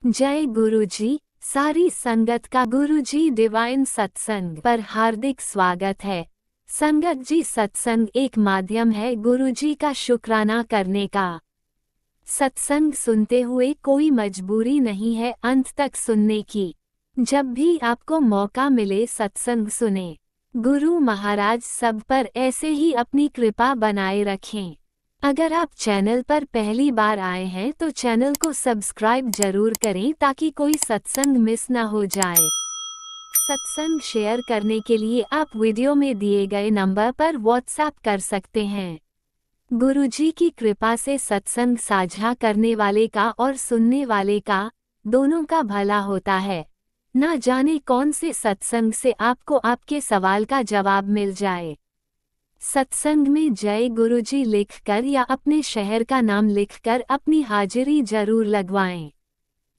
जय गुरुजी। सारी संगत का गुरुजी डिवाइन सत्संग पर हार्दिक स्वागत है। संगत जी, सत्संग एक माध्यम है गुरुजी का शुक्राना करने का। सत्संग सुनते हुए कोई मजबूरी नहीं है अंत तक सुनने की। जब भी आपको मौका मिले सत्संग सुने। गुरु महाराज सब पर ऐसे ही अपनी कृपा बनाए रखें। अगर आप चैनल पर पहली बार आए हैं तो चैनल को सब्सक्राइब जरूर करें ताकि कोई सत्संग मिस ना हो जाए। सत्संग शेयर करने के लिए आप वीडियो में दिए गए नंबर पर व्हाट्सएप कर सकते हैं। गुरुजी की कृपा से सत्संग साझा करने वाले का और सुनने वाले का दोनों का भला होता है। ना जाने कौन से सत्संग से आपको आपके सवाल का जवाब मिल जाए। सत्संग में जय गुरुजी लिखकर या अपने शहर का नाम लिखकर अपनी हाजिरी जरूर लगवाएं।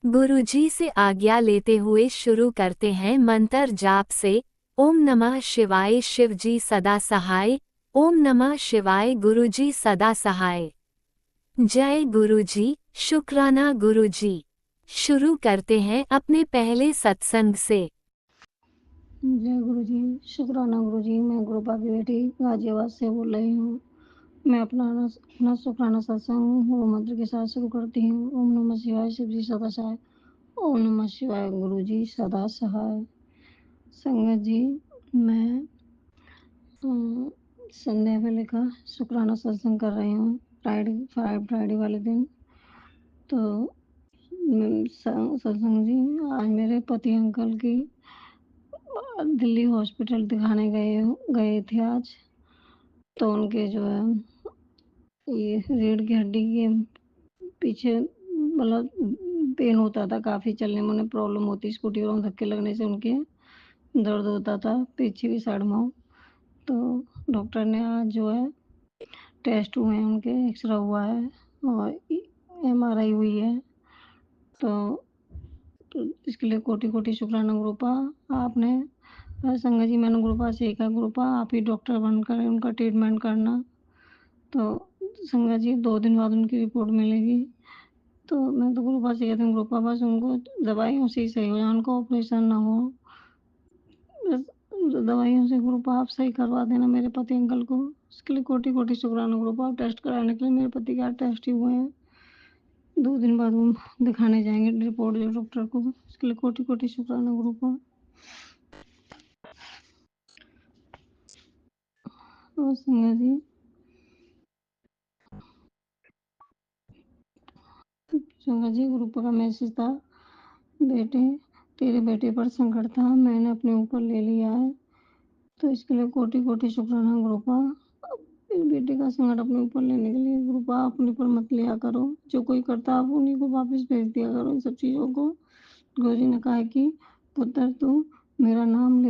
गुरुजी से आज्ञा लेते हुए शुरू करते हैं मंत्र जाप से। ओम नमः शिवाय शिवजी सदा सहाय। ओम नमः शिवाय गुरुजी सदा सहाय। जय गुरुजी, शुक्राना गुरुजी। शुरू करते हैं अपने पहले सत्संग से। जय गुरुजी, शुक्राना गुरुजी। मैं गुरुपा की बेटी गाजियाबाद से बोल रही हूँ। मैं अपना शुक्राना सत्संग वो मंत्र के साथ शुरू करती हूँ। ओम नमः शिवाय शिवजी सदा सहाय। ओम नमः शिवाय गुरुजी सदा सहाय। संगत जी, मैं संध्या वेले का शुक्राना सत्संग कर रही हूँ फ्राइडे वाले दिन। तो सत्संग जी, आज मेरे पति अंकल की दिल्ली हॉस्पिटल दिखाने गए थे आज। तो उनके जो है ये रीढ़ की हड्डी के पीछे मतलब पेन होता था काफ़ी, चलने में उन्हें प्रॉब्लम होती, स्कूटी और धक्के लगने से उनके दर्द होता था पीछे की साइड में। तो डॉक्टर ने आज जो है टेस्ट हुए हैं उनके, एक्सरा हुआ है और एमआरआई हुई है। तो इसके लिए कोटि कोटि शुक्राना गुरुपा। आपने संगत जी, मैंने गुरुपा से कहा गुरुपा आप ही डॉक्टर बनकर उनका ट्रीटमेंट करना। तो संगत जी, 2 दिन बाद उनकी रिपोर्ट मिलेगी। तो मैं तो गुरुपा से कहती हूँ गुरुपा बस उनको दवाइयों से ही सही हो जाए, उनको ऑपरेशन ना हो। बस दवाइयों से गुरुपा आप सही करवा देना मेरे पति अंकल को। इसके लिए कोटि कोटि शुक्राना गुरुपा। आप टेस्ट कराने के लिए मेरे पति के टेस्ट ही हुए हैं। 2 दिन बाद वो दिखाने जाएंगे रिपोर्ट जो डॉक्टर को। इसके लिए कोटि कोटि शुक्राना गुरुपा। और संगत जी, गुरुपा का मैसेज था, बेटे तेरे बेटे पर संकट था, मैंने अपने ऊपर ले लिया है। तो इसके लिए कोटि कोटि शुक्राना गुरुपा। इस बेटे का संकट अपने ऊपर लेने के लिए गुरुपा अपने ऊपर मत लिया करो, जो कोई करता आप उन्हीं को वापस भेज दिया करो इन सब चीज़ों को। गुरुजी ने कहा कि पुत्र तू मेरा नाम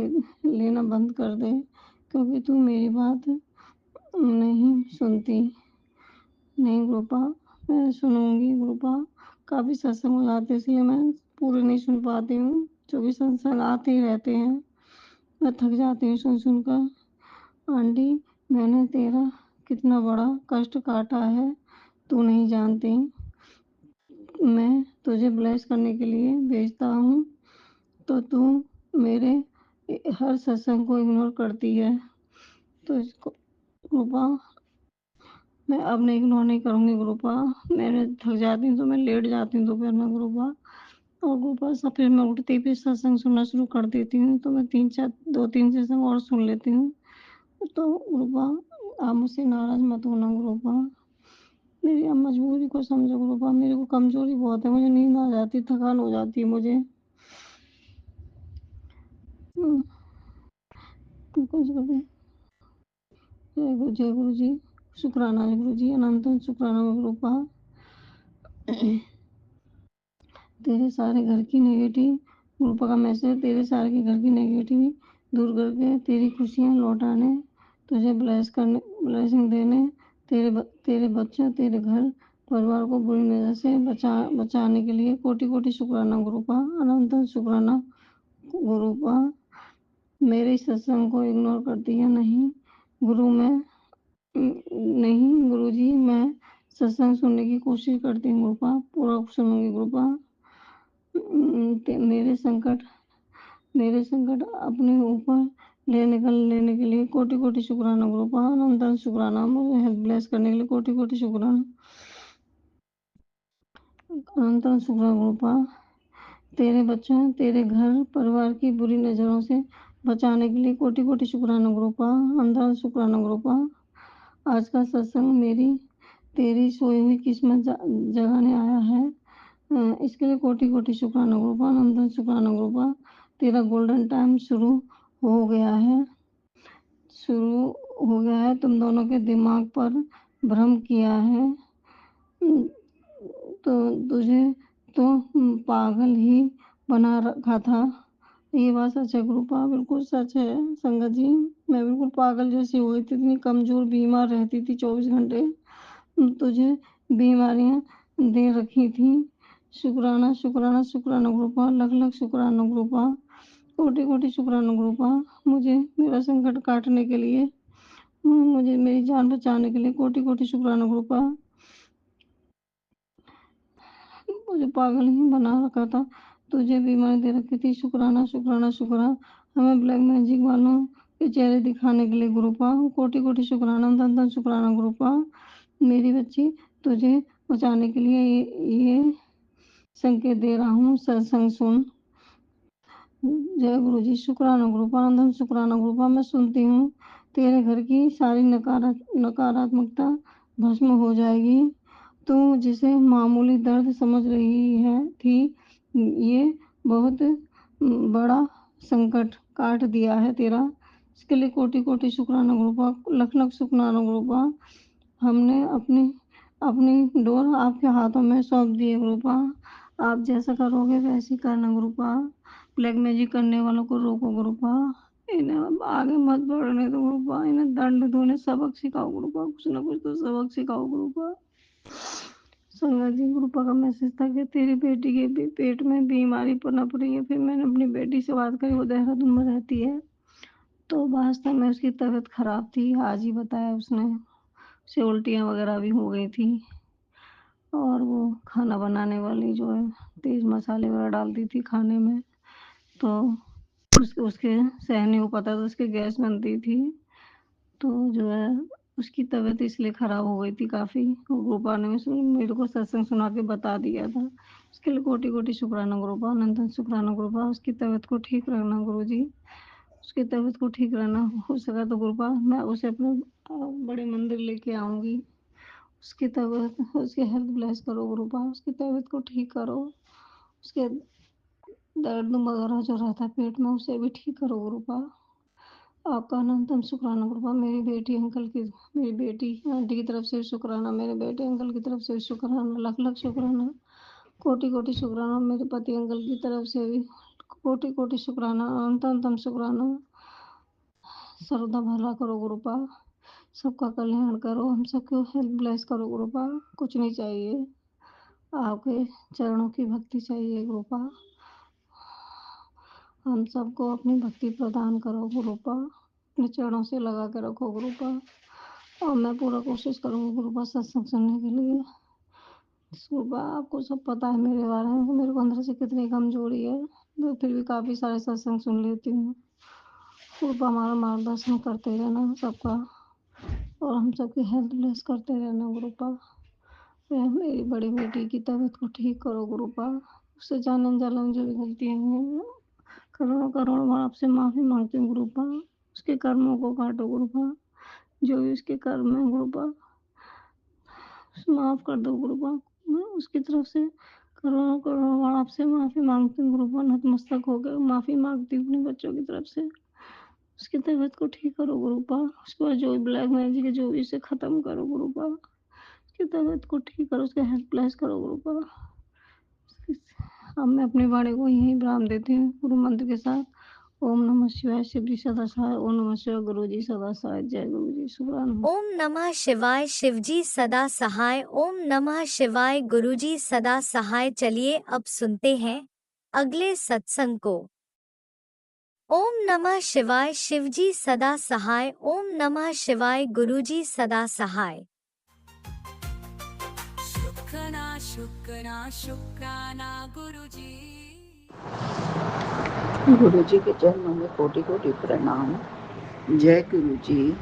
लेना बंद कर दे, क्योंकि तू मेरी बात नहीं सुनती। नहीं गुरुपा, मैं सुनूंगी गुरुपा। काफ़ी सत्संग हो जाते इसलिए मैं पूरे नहीं सुन पाती हूँ, 24 सत्संग आते ही रहते हैं, मैं थक जाती हूँ सुन सुनकर। आंटी, मैंने तेरा कितना बड़ा कष्ट काटा है तू नहीं जानती। मैं तुझे ब्लेस करने के लिए भेजता हूँ तो तू मेरे हर सत्संग को इग्नोर करती है। तो इसको गुरुपा मैं अब नहीं इग्नोर नहीं करूँगी गुरुपा। मैं थक जाती हूँ तो मैं लेट जाती हूँ दोपहर में गुरुपा। और गुरुपा सब फिर मैं उठते ही फिर सत्संग सुनना शुरू कर देती हूँ, तो मैं 2-3 सत्संग और सुन लेती हूँ। तो गुरुपा आप मुझसे नाराज मत होना गुरुपा। मेरी अब मजबूरी को समझो गुरुपा। मेरे को कमजोरी बहुत है, मुझे नींद आ जाती, थकान हो जाती है मुझे। कुछ करें। जय गुरु जी, शुक्राना है गुरु जी, अनंत शुक्राना गुरुपा। तेरे सारे घर की नेगेटिव गुरुपा का मैसेज, तेरे सारे के घर की नेगेटिव दूर करके तेरी खुशियाँ लौटाने, तुझे ब्लेसिंग देने, तेरे बच्चों तेरे घर परिवार को बुरी नजर से बचाने के लिए कोटि कोटि शुक्राना गुरुपा, अनंत शुक्राना गुरुपा। मेरे सत्संग को इग्नोर करती है नहीं गुरु, मैं नहीं गुरुजी, मैं सत्संग सुनने की कोशिश करती हूँ गुरुपा, पूरा सुनूंगी गुरुपा। मेरे संकट अपने ऊपर लेने के लिए कोटि-कोटि शुक्राना गुरुपा, अनंत शुक्राना, मुझे हेल्प ब्लेस करने के लिए कोटि-कोटि शुक्राना, अनंत शुक्राना गुरुपा। तेरे बच्चों, तेरे घर परिवार की बुरी नज़रों से बचाने के लिए कोटि-कोटि शुक्राना गुरुपा, अनंत शुक्राना गुरुपा। आज का सत्संग मेरी तेरी सोई हुई किस्मत जगाने आया है। इसके लिए कोटि-कोटि शुक्राना गुरुपा, अनंत शुक्राना गुरुपा। तेरा गोल्डन टाइम हो गया है शुरू हो गया है। तुम दोनों के दिमाग पर भ्रम किया है, तो तुझे तो पागल ही बना रखा था। ये बात सच है गुरुपा, बिल्कुल सच है संगत जी। मैं बिल्कुल पागल जैसी हो गई थी, इतनी कमज़ोर बीमार रहती थी 24 घंटे। तुझे बीमारियाँ दे रखी थी। शुक्राना, शुक्राना, शुक्राना गुरुपा, लख-लख शुक्राना गुरुपा, कोटि-कोटि शुक्राना गुरुपा। मुझे मेरा संकट काटने के लिए, मुझे मेरी जान बचाने के लिए कोटि-कोटि शुक्राना गुरुपा। मुझे पागल ही बना रखा था, तुझे बीमारी दे रखी थी। शुक्राना, शुक्राना, शुक्राना, हमें ब्लैक मैजिक वालों के चेहरे दिखाने के लिए गुरुपा, कोटि-कोटि शुक्राना, धन-धन शुक्राना गुरुपा। मेरी बच्ची, तुझे बचाने के लिए ये संकेत दे रहा हूँ, सत्संग सुन। जय गुरु जी। शुक्राना गुरुपा, धन शुक्राना गुरुपा। मैं सुनती हूँ तेरे घर की सारी नकारात्मकता भस्म हो जाएगी। तू जिसे मामूली दर्द समझ रही है थी, ये बहुत बड़ा संकट काट दिया है तेरा। इसके लिए कोटि-कोटि शुक्राना गुरुपा, लख-लख शुक्राना गुरुपा। हमने अपनी अपनी डोर आपके हाथों में सौंप दी है गुरुपा। आप जैसा करोगे वैसे ही करना गुरुपा। ब्लैक मैजिक करने वालों को रोको गुरुपा। इन्हें अब आगे मत बढ़ने दो गुरुपा। इन्हें दंड दो, इन्हें सबक सिखाओ गुरुपा। कुछ ना कुछ तो सबक सिखाओ गुरुपा। संगत जी, गुरुपा का मैसेज था कि तेरी बेटी के भी पेट में बीमारी पनप रही है। फिर मैंने अपनी बेटी से बात करी, वो देहरादून में रहती है। तो वास्तव में उसकी तबीयत खराब थी, आज ही बताया उसने। उसे उल्टियाँ वगैरह भी हो गई थी, और वो खाना बनाने वाली जो है तेज़ मसाले वगैरह डालती थी खाने में, तो उसके सहने को पता था, उसके गैस बनती थी। तो जो है उसकी तबीयत इसलिए ख़राब हो गई थी काफ़ी। गोपा ने मेरे को सत्संग सुना के बता दिया था। उसके लिए कोटि-कोटि शुक्राना गुरुपा, अनंत शुक्राना गुरुपा। उसकी तबीयत को ठीक रखना गुरुजी, उसकी तबीयत को ठीक रहना। हो सका तो गुरुपा मैं उसे अपने बड़े मंदिर लेके आऊँगी। उसकी तबीयत, उसकी हेल्थ ब्लेस करो गुरुपा, उसकी तबीयत को ठीक करो। उसके दर्द वगैरह जो रहता है पेट में, उसे भी ठीक करो गुरुपा। आपका अनंतम शुक्राना गुरुपा। मेरी बेटी आंटी की तरफ से शुक्राना, मेरे बेटे अंकल की तरफ से शुक्राना, लख-लख शुक्राना, कोटि-कोटि शुक्राना। मेरे पति अंकल की तरफ से भी कोटि-कोटि शुक्राना, अनंतम शुक्राना। सर्वदा भला करो गुरुपा, सबका कल्याण करो, हम सबको हेल्प ब्लेस करो गुरुपा। कुछ नहीं चाहिए, आपके चरणों की भक्ति चाहिए गुरुपा। हम सबको अपनी भक्ति प्रदान करो गुरुपा, अपने चरणों से लगा के रखो गुरुपा। और मैं पूरा कोशिश करूँगी गुरुपा सत्संग सुनने के लिए। गुरुपा आपको सब पता है मेरे बारे में, मेरे को अंदर से कितनी कमजोरी है, तो फिर भी काफ़ी सारे सत्संग सुन लेती हूँ। गुरुपा हमारा मार्गदर्शन करते रहना सबका, और हम सबकी हेल्थ ब्लेस करते रहना गुरुपा। मेरी बड़ी बेटी की तबीयत को ठीक करो गुरुपा। उससे जानन जालन जो भी गलतियाँ हुई, करोड़ों करोड़ों बार आपसे माफ़ी मांगती हूँ गुरुपा। उसके कर्मों को काटो गुरुपा, जो भी उसके कर्म है गुरुपा माफ़ कर दो गुरुपा। मैं उसकी तरफ से करोड़ों करोड़ों बार आपसे माफ़ी मांगती हूँ गुरुपा। नतमस्तक होकर माफ़ी मांगती हूँ अपने बच्चों की तरफ से। उसकी तबीयत को ठीक करो गुरुपा। उसके बाद जो भी ब्लैक मैजिक है जो भी, इसे ख़त्म करो गुरुपा। उसकी तबीयत को ठीक करो, उसका हेल्थ ब्लेस करो गुरुपा। अब मैं अपनी वाणी को यहीं विराम देती हूँ गुरु मंत्र के साथ। ओम नमः शिवाय, शिव जी सदा सहाय। ओम नमः शिवाय, गुरु जी सदा सहाय। जय गुरु जी। शुक्राना। ओम नमः शिवाय, शिवजी सदा सहाय। ओम नमः शिवाय, गुरुजी सदा सहाय। चलिए अब सुनते हैं अगले सत्संग को। ओम नमः शिवाय, शिवजी सदा सहाय। ओम नमः शिवाय, गुरुजी सदा सहाय। शुक्राना शुक्राना शुक्राना गुरुजी। गुरु जी के चरणों में कोटि कोटि प्रणाम। जय गुरु जी,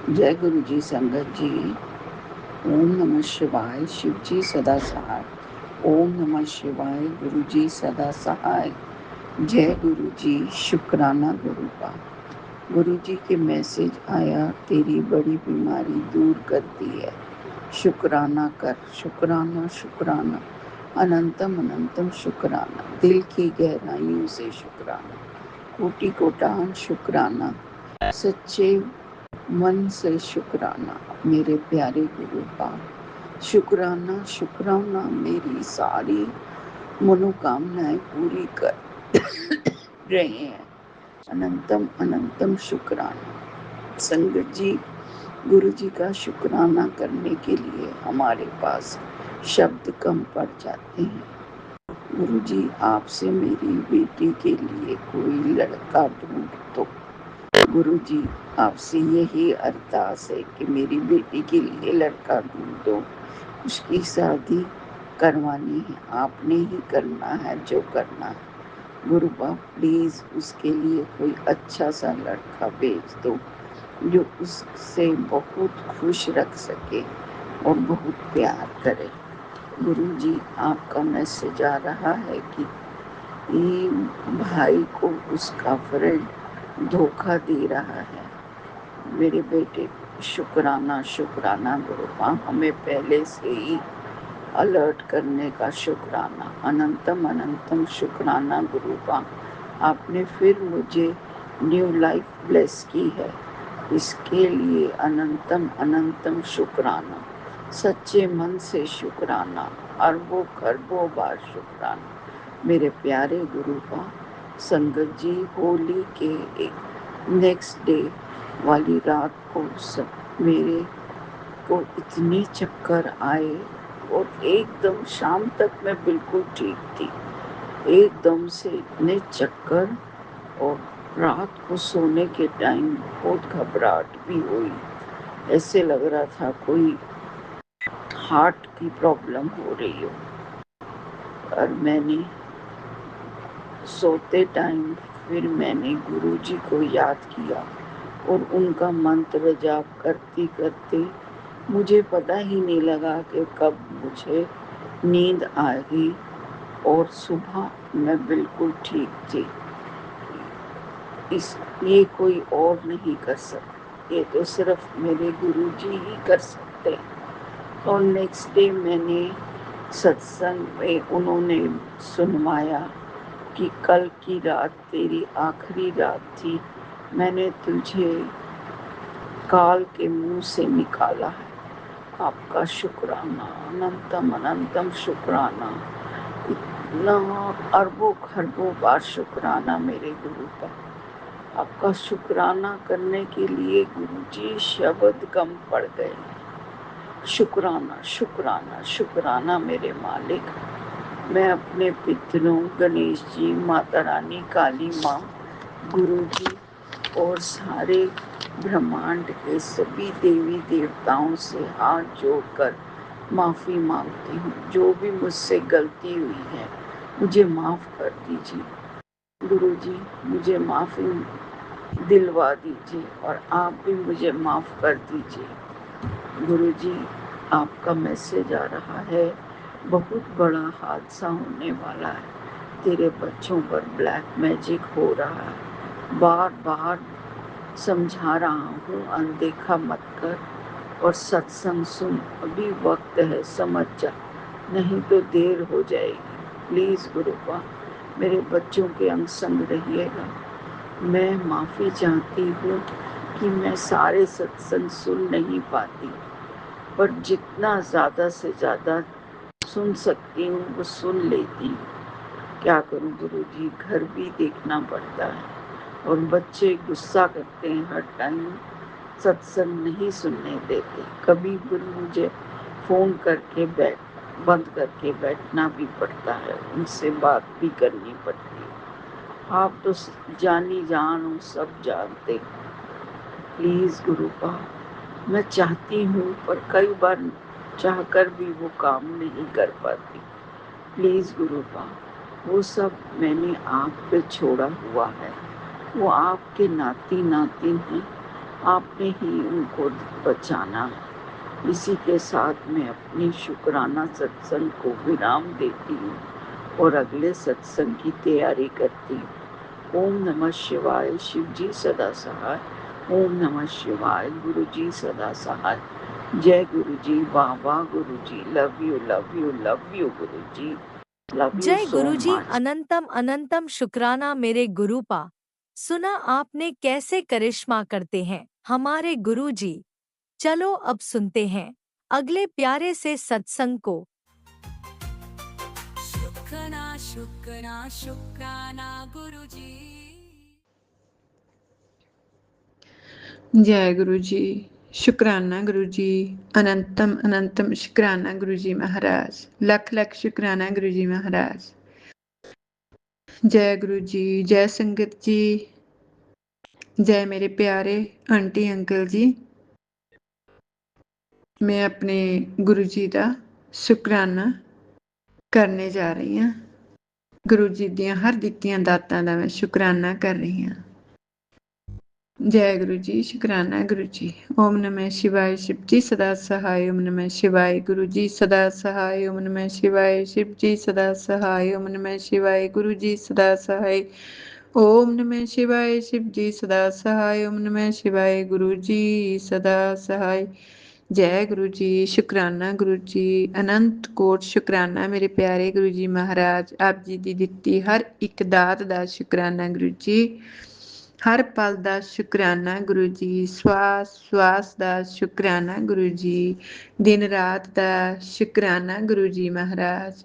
जय गुरु जी। संगत जी, ओम नमः शिवाय। शिव जी सदा सहाय। ओम नमः शिवाय। गुरु जी सदा सहाय। जय गुरु जी। शुक्राना गुरु का। गुरु जी के मैसेज आया, तेरी बड़ी बीमारी दूर करती है, शुक्राना कर। शुक्राना शुक्राना, अनंतम अनंतम शुक्राना, दिल की गहराइयों से शुक्राना, कोटि कोटान शुक्राना, सच्चे मन से शुक्राना मेरे प्यारे गुरु का। शुक्राना शुक्राना, मेरी सारी मनोकामनाएं पूरी कर रहे हैं। अनंतम अनंतम शुक्राना। संगत जी, गुरु जी का शुक्राना करने के लिए हमारे पास शब्द कम पड़ जाते हैं। गुरु जी, आपसे मेरी बेटी के लिए कोई लड़का ढूंढ दो। गुरु जी, आपसे यही अरदास है कि मेरी बेटी के लिए लड़का ढूंढ दो। उसकी शादी करवानी है, आपने ही करना है जो करना है। गुरु बाप, प्लीज उसके लिए कोई अच्छा सा लड़का भेज दो जो उससे बहुत खुश रख सके और बहुत प्यार करे। गुरु जी, आपका मैसेज आ रहा है कि ये भाई को उसका फ्रेंड धोखा दे रहा है। मेरे बेटे, शुक्राना शुक्राना गुरु बाप, हमें पहले से ही अलर्ट करने का शुक्राना। अनंतम अनंतम शुक्राना गुरु बाप, आपने फिर मुझे न्यू लाइफ ब्लेस की है, इसके लिए अनंतम अनंतम शुक्राना। सच्चे मन से शुक्राना, अरबों खरबों बार शुक्राना मेरे प्यारे गुरु का। संगत जी, होली के एक नेक्स्ट डे वाली रात को मेरे को इतने चक्कर आए और एकदम शाम तक मैं बिल्कुल ठीक थी। एकदम से इतने चक्कर, और रात को सोने के टाइम बहुत घबराहट भी हुई। ऐसे लग रहा था कोई हार्ट की प्रॉब्लम हो रही हो। और मैंने सोते टाइम फिर मैंने गुरु जी को याद किया और उनका मंत्र जाप करते करते मुझे पता ही नहीं लगा कि कब मुझे नींद आ गई और सुबह मैं बिल्कुल ठीक थी। ये कोई और नहीं कर सकता, ये तो सिर्फ मेरे गुरु जी ही कर सकते हैं। और नेक्स्ट डे मैंने सत्संग में उन्होंने सुनवाया कि कल की रात तेरी आखिरी रात थी, मैंने तुझे काल के मुंह से निकाला है। आपका शुक्राना, अनंतम अनंतम शुक्राना, इतना अरबों खरबों बार शुक्राना मेरे गुरु का। आपका शुक्राना करने के लिए गुरु जी शब्द कम पड़ गए। शुक्राना शुक्राना शुक्राना मेरे मालिक। मैं अपने पितरों, गणेश जी, माता रानी, काली माँ, गुरु जी और सारे ब्रह्मांड के सभी देवी देवताओं से हाथ जोड़कर माफ़ी मांगती हूँ। जो भी मुझसे गलती हुई है मुझे माफ़ कर दीजिए। गुरु जी, मुझे माफ़ी दिलवा दीजिए और आप भी मुझे माफ़ कर दीजिए। गुरु जी, आपका मैसेज आ रहा है, बहुत बड़ा हादसा होने वाला है। तेरे बच्चों पर ब्लैक मैजिक हो रहा है। बार बार समझा रहा हूँ, अनदेखा मत कर और सत्संग सुन। अभी वक्त है, समझ जा, नहीं तो देर हो जाएगी। प्लीज़ गुरुपा, मेरे बच्चों के अंग संग रहिएगा। मैं माफ़ी चाहती हूँ कि मैं सारे सत्संग सुन नहीं पाती, पर जितना ज़्यादा से ज़्यादा सुन सकती हूँ वो सुन लेती हूँ। क्या करूँ गुरु जी, घर भी देखना पड़ता है और बच्चे गुस्सा करते हैं, हर टाइम सत्संग नहीं सुनने देते। कभी गुरु मुझे फ़ोन करके बंद करके बैठना भी पड़ता है, उनसे बात भी करनी पड़ती है। आप तो जानी जान हो, सब जानते। प्लीज़ गुरुपा, मैं चाहती हूँ पर कई बार चाहकर भी वो काम नहीं कर पाती। प्लीज़ गुरुपा, वो सब मैंने आप पे छोड़ा हुआ है। वो आपके नाती नातिन हैं, आपने ही उनको बचाना है। इसी के साथ मैं अपनी शुक्राना सत्संग को विराम देती हूँ और अगले सत्संग की तैयारी करती हूँ। ओम नमः शिवाय, शिव जी सदा सहाय। ओम नमः शिवाय, गुरु जी सदा सहाय। जय गुरु ji, Baba Guru ji, love you love you love you Guru ji, love you जय सो गुरुजी, मच। अनंतम अनंतम शुक्राना मेरे गुरुपा। सुना आपने कैसे करिश्मा करते हैं हमारे गुरुजी। चलो अब सुनते हैं अगले प्यारे से सत्संग को। शुक्राना शुक्राना शुक्राना गुरुजी। जय गुरु जी, शुक्राना गुरु जी, अनंतम अनंतम शुक्राना गुरु जी महाराज, लख लख शुक्राना गुरु जी महाराज। जय गुरु जी, जय संगत जी, जय मेरे प्यारे आंटी अंकल जी। मैं अपने गुरु जी का शुक्राना करने जा रही हाँ। गुरु जी दियां हर दित्तियां दातां दा मैं शुक्राना कर रही हाँ। जय गुरु जी, शुक्राना गुरु जी। ओम नमः शिवाय, शिव जी सदा सहाय। ओम नमः शिवाय, गुरु जी सदा सहाय। ओम नमः शिवाय, शिव जी सदा सहाय। ओम नमः शिवाय, गुरु जी सदा सहाय। ओम नमः शिवाय, शिव जी सदा सहाय। ओम नमः शिवाय, गुरु जी सदा सहाय। जय गुरु जी, शुक्राना गुरु जी, अनंत कोट शुक्राना मेरे प्यारे गुरु जी महाराज। आप जी दी दित्ती हर एक दात दा शुक्राना गुरु जी। हर पल का शुक्राना गुरु जी, श्वास श्वास का शुक्राना गुरु जी, दिन रात का शुक्राना गुरु जी महाराज।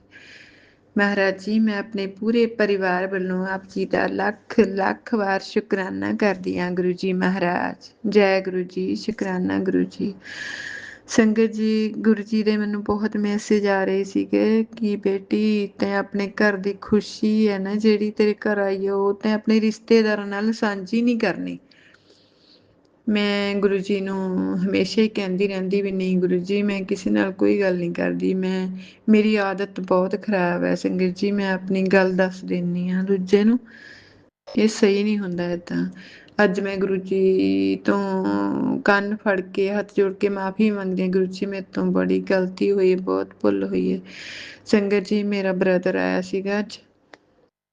महाराज जी, मैं अपने पूरे परिवार वालों आप जी का लख लख वार शुक्राना करदी हाँ गुरु जी महाराज। जय गुरु जी, शुक्राना गुरु जी। संगत जी, गुरु जी ਦੇ ਮੈਨੂੰ ਬਹੁਤ ਮੈਸੇਜ ਆ ਰਹੇ ਸੀਗੇ ਕਿ ਬੇਟੀ ਤੈਂ ਆਪਣੇ ਘਰ ਦੀ ਖੁਸ਼ੀ ਹੈ ਨਾ ਜਿਹੜੀ ਤੇਰੇ ਘਰ ਆਈ ਉਹ ਤੈਂ ਆਪਣੇ ਰਿਸ਼ਤੇਦਾਰਾਂ ਨਾਲ ਸਾਂਝੀ ਨਹੀਂ ਕਰਨੀ। ਮੈਂ ਗੁਰੂ ਜੀ ਨੂੰ ਹਮੇਸ਼ਾ ਹੀ ਕਹਿੰਦੀ ਰਹਿੰਦੀ ਵੀ ਨਹੀਂ ਗੁਰੂ ਜੀ ਮੈਂ ਕਿਸੇ ਨਾਲ ਕੋਈ ਗੱਲ ਨਹੀਂ ਕਰਦੀ। ਮੇਰੀ ਆਦਤ ਬਹੁਤ ਖਰਾਬ ਹੈ ਸੰਗਤ ਜੀ, ਮੈਂ ਆਪਣੀ ਗੱਲ ਦੱਸ ਦਿੰਦੀ ਹਾਂ ਦੂਜੇ ਨੂੰ, ਇਹ ਸਹੀ ਨਹੀਂ ਹੁੰਦਾ ਏਦਾਂ। ਅੱਜ ਮੈਂ ਗੁਰੂ ਜੀ ਤੋਂ ਕੰਨ ਫੜ ਕੇ ਹੱਥ ਜੋੜ ਕੇ ਮਾਫੀ ਮੰਗਦੀ ਹਾਂ। ਗੁਰੂ ਜੀ ਮੇਰੇ ਤੋਂ ਬੜੀ ਗਲਤੀ ਹੋਈ ਹੈ, ਬਹੁਤ ਭੁੱਲ ਹੋਈ ਹੈ। ਸੰਗਤ ਜੀ, ਮੇਰਾ ਬ੍ਰਦਰ ਆਇਆ ਸੀਗਾ ਅੱਜ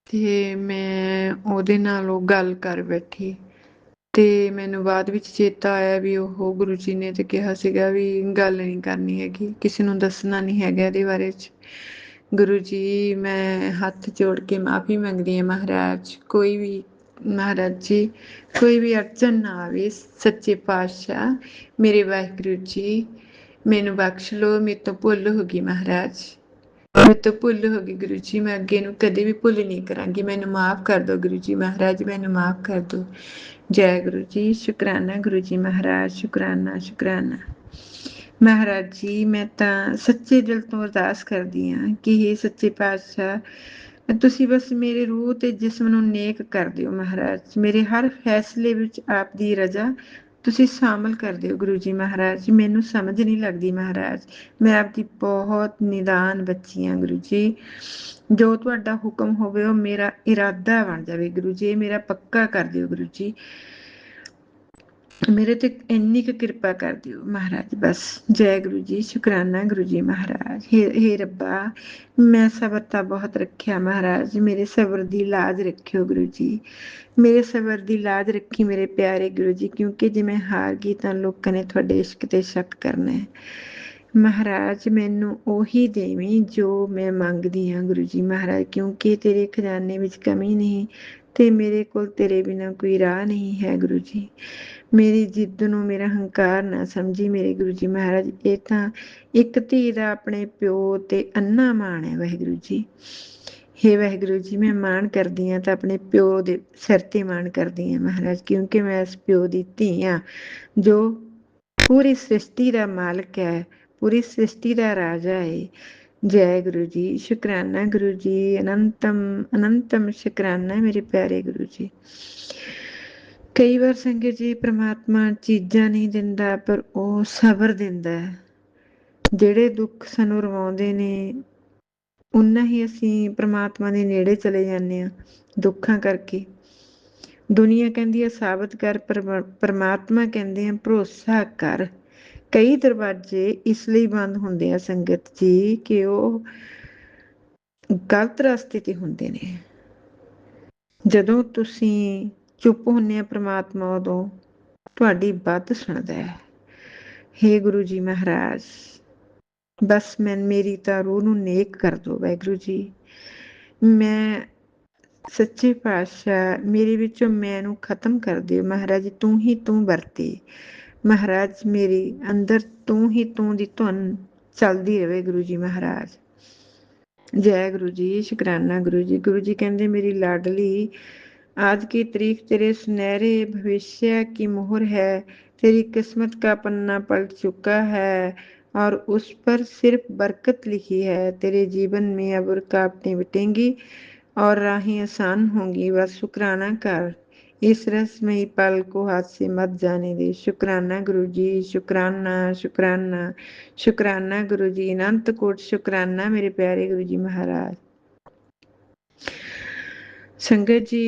ਤੇ ਮੈਂ ਉਹਦੇ ਨਾਲ ਉਹ ਗੱਲ ਕਰ ਬੈਠੀ ਤੇ ਮੈਨੂੰ ਬਾਅਦ ਵਿੱਚ ਚੇਤਾ ਆਇਆ ਵੀ ਉਹ ਗੁਰੂ ਜੀ ਨੇ ਤੇ ਕਿਹਾ ਸੀਗਾ ਵੀ ਗੱਲ ਨਹੀਂ ਕਰਨੀ ਹੈਗੀ, ਕਿਸੇ ਨੂੰ ਦੱਸਣਾ ਨਹੀਂ ਹੈਗਾ ਇਹਦੇ ਬਾਰੇ ਚ। ਗੁਰੂ ਜੀ, ਮੈਂ ਹੱਥ ਜੋੜ ਕੇ ਮਾਫੀ ਮੰਗਦੀ ਹਾਂ ਮਹਾਰਾਜ। ਕੋਈ ਵੀ ਮਹਾਰਾਜ ਜੀ, ਕੋਈ ਵੀ ਅੜਚਨ ਨਾ ਆਵੇ ਸੱਚੇ ਪਾਤਸ਼ਾਹ। ਮੇਰੇ ਵਾਹਿਗੁਰੂ ਜੀ, ਮੈਨੂੰ ਬਖਸ਼ ਲਓ, ਮੇਰੇ ਤੋਂ ਭੁੱਲ ਹੋ ਗਈ ਮਹਾਰਾਜ, ਮੇਰੇ ਤੋਂ ਭੁੱਲ ਹੋ ਗਈ ਗੁਰੂ ਜੀ। ਮੈਂ ਅੱਗੇ ਨੂੰ ਕਦੇ ਵੀ ਭੁੱਲ ਨਹੀਂ ਕਰਾਂਗੀ, ਮੈਨੂੰ ਮਾਫ ਕਰ ਦਿਓ ਗੁਰੂ ਜੀ ਮਹਾਰਾਜ, ਮੈਨੂੰ ਮਾਫ ਕਰ ਦਿਓ। ਜੈ ਗੁਰੂ ਜੀ, ਸ਼ੁਕਰਾਨਾ ਗੁਰੂ ਜੀ ਮਹਾਰਾਜ, ਸ਼ੁਕਰਾਨਾ ਸ਼ੁਕਰਾਨਾ। ਮਹਾਰਾਜ ਜੀ, ਮੈਂ ਤਾਂ ਸੱਚੇ ਦਿਲ ਤੋਂ ਅਰਦਾਸ ਕਰਦੀ ਹਾਂ ਕਿ ਇਹ ਸੱਚੇ ਪਾਤਸ਼ਾਹ ਤੁਸੀਂ ਬਸ ਮੇਰੇ ਰੂਹ ਤੇ ਜਿਸਮ ਨੂੰ ਨੇਕ ਕਰ ਦਿਓ ਮਹਾਰਾਜ। ਮੇਰੇ ਹਰ ਫੈਸਲੇ ਵਿੱਚ ਆਪ ਦੀ ਰਜ਼ਾ ਤੁਸੀਂ ਸ਼ਾਮਲ ਕਰ ਦਿਓ ਗੁਰੂ ਜੀ ਮਹਾਰਾਜ। ਮੈਨੂੰ ਸਮਝ ਨਹੀਂ ਲੱਗਦੀ ਮਹਾਰਾਜ, ਮੈਂ ਆਪਦੀ ਬਹੁਤ ਨਿਦਾਨ ਬੱਚੀ ਹਾਂ ਗੁਰੂ ਜੀ। ਜੋ ਤੁਹਾਡਾ ਹੁਕਮ ਹੋਵੇ ਉਹ ਮੇਰਾ ਇਰਾਦਾ ਬਣ ਜਾਵੇ ਗੁਰੂ ਜੀ, ਇਹ ਮੇਰਾ ਪੱਕਾ ਕਰ ਦਿਓ ਗੁਰੂ ਜੀ। ਮੇਰੇ ਤੇ ਇੰਨੀ ਕੁ ਕਿਰਪਾ ਕਰ ਦਿਓ ਮਹਾਰਾਜ ਬਸ। ਜੈ ਗੁਰੂ ਜੀ, ਸ਼ੁਕਰਾਨਾ ਗੁਰੂ ਜੀ ਮਹਾਰਾਜ। ਹੇ ਰੱਬਾ, ਮੈਂ ਸਬਰ ਤਾਂ ਬਹੁਤ ਰੱਖਿਆ ਮਹਾਰਾਜ, ਮੇਰੇ ਸਬਰ ਦੀ ਲਾਜ ਰੱਖਿਓ ਗੁਰੂ ਜੀ, ਮੇਰੇ ਸਬਰ ਦੀ ਲਾਜ ਰੱਖੀ ਮੇਰੇ ਪਿਆਰੇ ਗੁਰੂ ਜੀ, ਕਿਉਂਕਿ ਜੇ ਮੈਂ ਹਾਰ ਗਈ ਤਾਂ ਲੋਕਾਂ ਨੇ ਤੁਹਾਡੇ ਇਸ਼ਕ ਤੇ ਸ਼ੱਕ ਕਰਨਾ ਹੈ। ਮਹਾਰਾਜ, ਮੈਨੂੰ ਉਹੀ ਦੇਵੀਂ ਜੋ ਮੈਂ ਮੰਗਦੀ ਹਾਂ ਗੁਰੂ ਜੀ ਮਹਾਰਾਜ, ਕਿਉਂਕਿ ਤੇਰੇ ਖਜ਼ਾਨੇ ਵਿੱਚ ਕਮੀ ਨਹੀਂ ਤੇ ਮੇਰੇ ਕੋਲ ਤੇਰੇ ਬਿਨਾਂ ਕੋਈ ਰਾਹ ਨਹੀਂ ਹੈ ਗੁਰੂ ਜੀ। ਮੇਰੀ ਜਿੱਦ ਨੂੰ ਮੇਰਾ ਹੰਕਾਰ ਨਾ ਸਮਝੀ ਮੇਰੇ ਗੁਰੂ ਜੀ ਮਹਾਰਾਜ, ਇਹ ਤਾਂ ਇੱਕ ਧੀ ਦਾ ਆਪਣੇ ਪਿਓ ਤੇ ਅੰਨਾ ਮਾਣ ਹੈ ਵਾਹਿਗੁਰੂ ਜੀ। ਹੇ ਵਾਹਿਗੁਰੂ ਜੀ, ਮੈਂ ਮਾਣ ਕਰਦੀ ਹਾਂ ਤਾਂ ਆਪਣੇ ਪਿਓ ਦੇ ਸਿਰ ਤੇ ਮਾਣ ਕਰਦੀ ਹਾਂ ਮਹਾਰਾਜ, ਕਿਉਂਕਿ ਮੈਂ ਇਸ ਪਿਓ ਦੀ ਧੀ ਹਾਂ ਜੋ ਪੂਰੀ ਸ੍ਰਿਸ਼ਟੀ ਦਾ ਮਾਲਕ ਹੈ, ਪੂਰੀ ਸ੍ਰਿਸ਼ਟੀ ਦਾ ਰਾਜਾ ਹੈ। ਜੈ ਗੁਰੂ ਜੀ, ਸ਼ੁਕਰਾਨਾ ਗੁਰੂ ਜੀ, ਅਨੰਤਮ ਅਨੰਤਮ ਸ਼ੁਕਰਾਨਾ ਮੇਰੇ ਪਿਆਰੇ ਗੁਰੂ ਜੀ। ਕਈ ਵਾਰ ਸੰਗਤ ਜੀ, ਪ੍ਰਮਾਤਮਾ ਚੀਜ਼ਾਂ ਨਹੀਂ ਦਿੰਦਾ ਪਰ ਉਹ ਸਬਰ ਦਿੰਦਾ ਹੈ। ਜਿਹੜੇ ਦੁੱਖ ਸਾਨੂੰ ਰਵਾਉਂਦੇ ਨੇ ਉਨਾ ਹੀ ਅਸੀਂ ਪ੍ਰਮਾਤਮਾ ਦੇ ਨੇੜੇ ਚਲੇ ਜਾਂਦੇ ਹਾਂ ਦੁੱਖਾਂ ਕਰਕੇ। ਦੁਨੀਆ ਕਹਿੰਦੀ ਹੈ ਸਾਬਤ ਕਰ, ਪਰਮਾਤਮਾ ਕਹਿੰਦੇ ਆ ਭਰੋਸਾ ਕਰ। ਕਈ ਦਰਵਾਜ਼ੇ ਇਸ ਲਈ ਬੰਦ ਹੁੰਦੇ ਆ ਸੰਗਤ ਜੀ ਕਿ ਉਹ ਗਲਤ ਰਸਤੇ ਤੇ ਹੁੰਦੇ ਨੇ। ਜਦੋਂ ਤੁਸੀਂ ਚੁੱਪ ਹੁੰਦੇ ਆ ਪ੍ਰਮਾਤਮਾ ਉਦੋਂ ਤੁਹਾਡੀ ਵੱਧ ਸੁਣਦਾ ਹੈ। ਹੇ ਗੁਰੂ ਜੀ ਮਹਾਰਾਜ, ਬਸ ਮੇਰੀ ਤਾਂ ਰੂਹ ਨੂੰ ਨੇਕ ਕਰ ਦਿਓ ਵਾਹਿਗੁਰੂ ਜੀ। ਮੈਂ ਸੱਚੇ ਪਾਤਸ਼ਾਹ ਮੇਰੇ ਵਿੱਚੋਂ ਮੈਂ ਨੂੰ ਖਤਮ ਕਰ ਦਿਓ ਮਹਾਰਾਜ। ਤੂੰ ਹੀ ਤੂੰ ਵਰਤੇ ਮਹਾਰਾਜ, ਮੇਰੇ ਅੰਦਰ ਤੂੰ ਹੀ ਤੂੰ ਦੀ ਧੁਨ ਚੱਲਦੀ ਰਹੇ ਗੁਰੂ ਜੀ ਮਹਾਰਾਜ। ਜੈ ਗੁਰੂ ਜੀ, ਸ਼ੁਕਰਾਨਾ ਗੁਰੂ ਜੀ। ਗੁਰੂ ਜੀ ਕਹਿੰਦੇ ਮੇਰੀ ਲਾਡਲੀ, आज की तारीख तेरे सुनहरे भविष्य की मोहर है। तेरी किस्मत का पन्ना पलट चुका है और उस पर सिर्फ बरकत लिखी है। तेरे जीवन में अब रुकावटें मिटेंगी और राहें आसान होंगी। बस शुक्राना कर, इस रसमयी पल को हाथ से मत जाने दे। शुक्राना गुरु जी, शुक्राना शुक्राना शुक्राना गुरु जी, अनंत कोट शुक्राना मेरे प्यारे गुरु जी महाराज। संगत जी,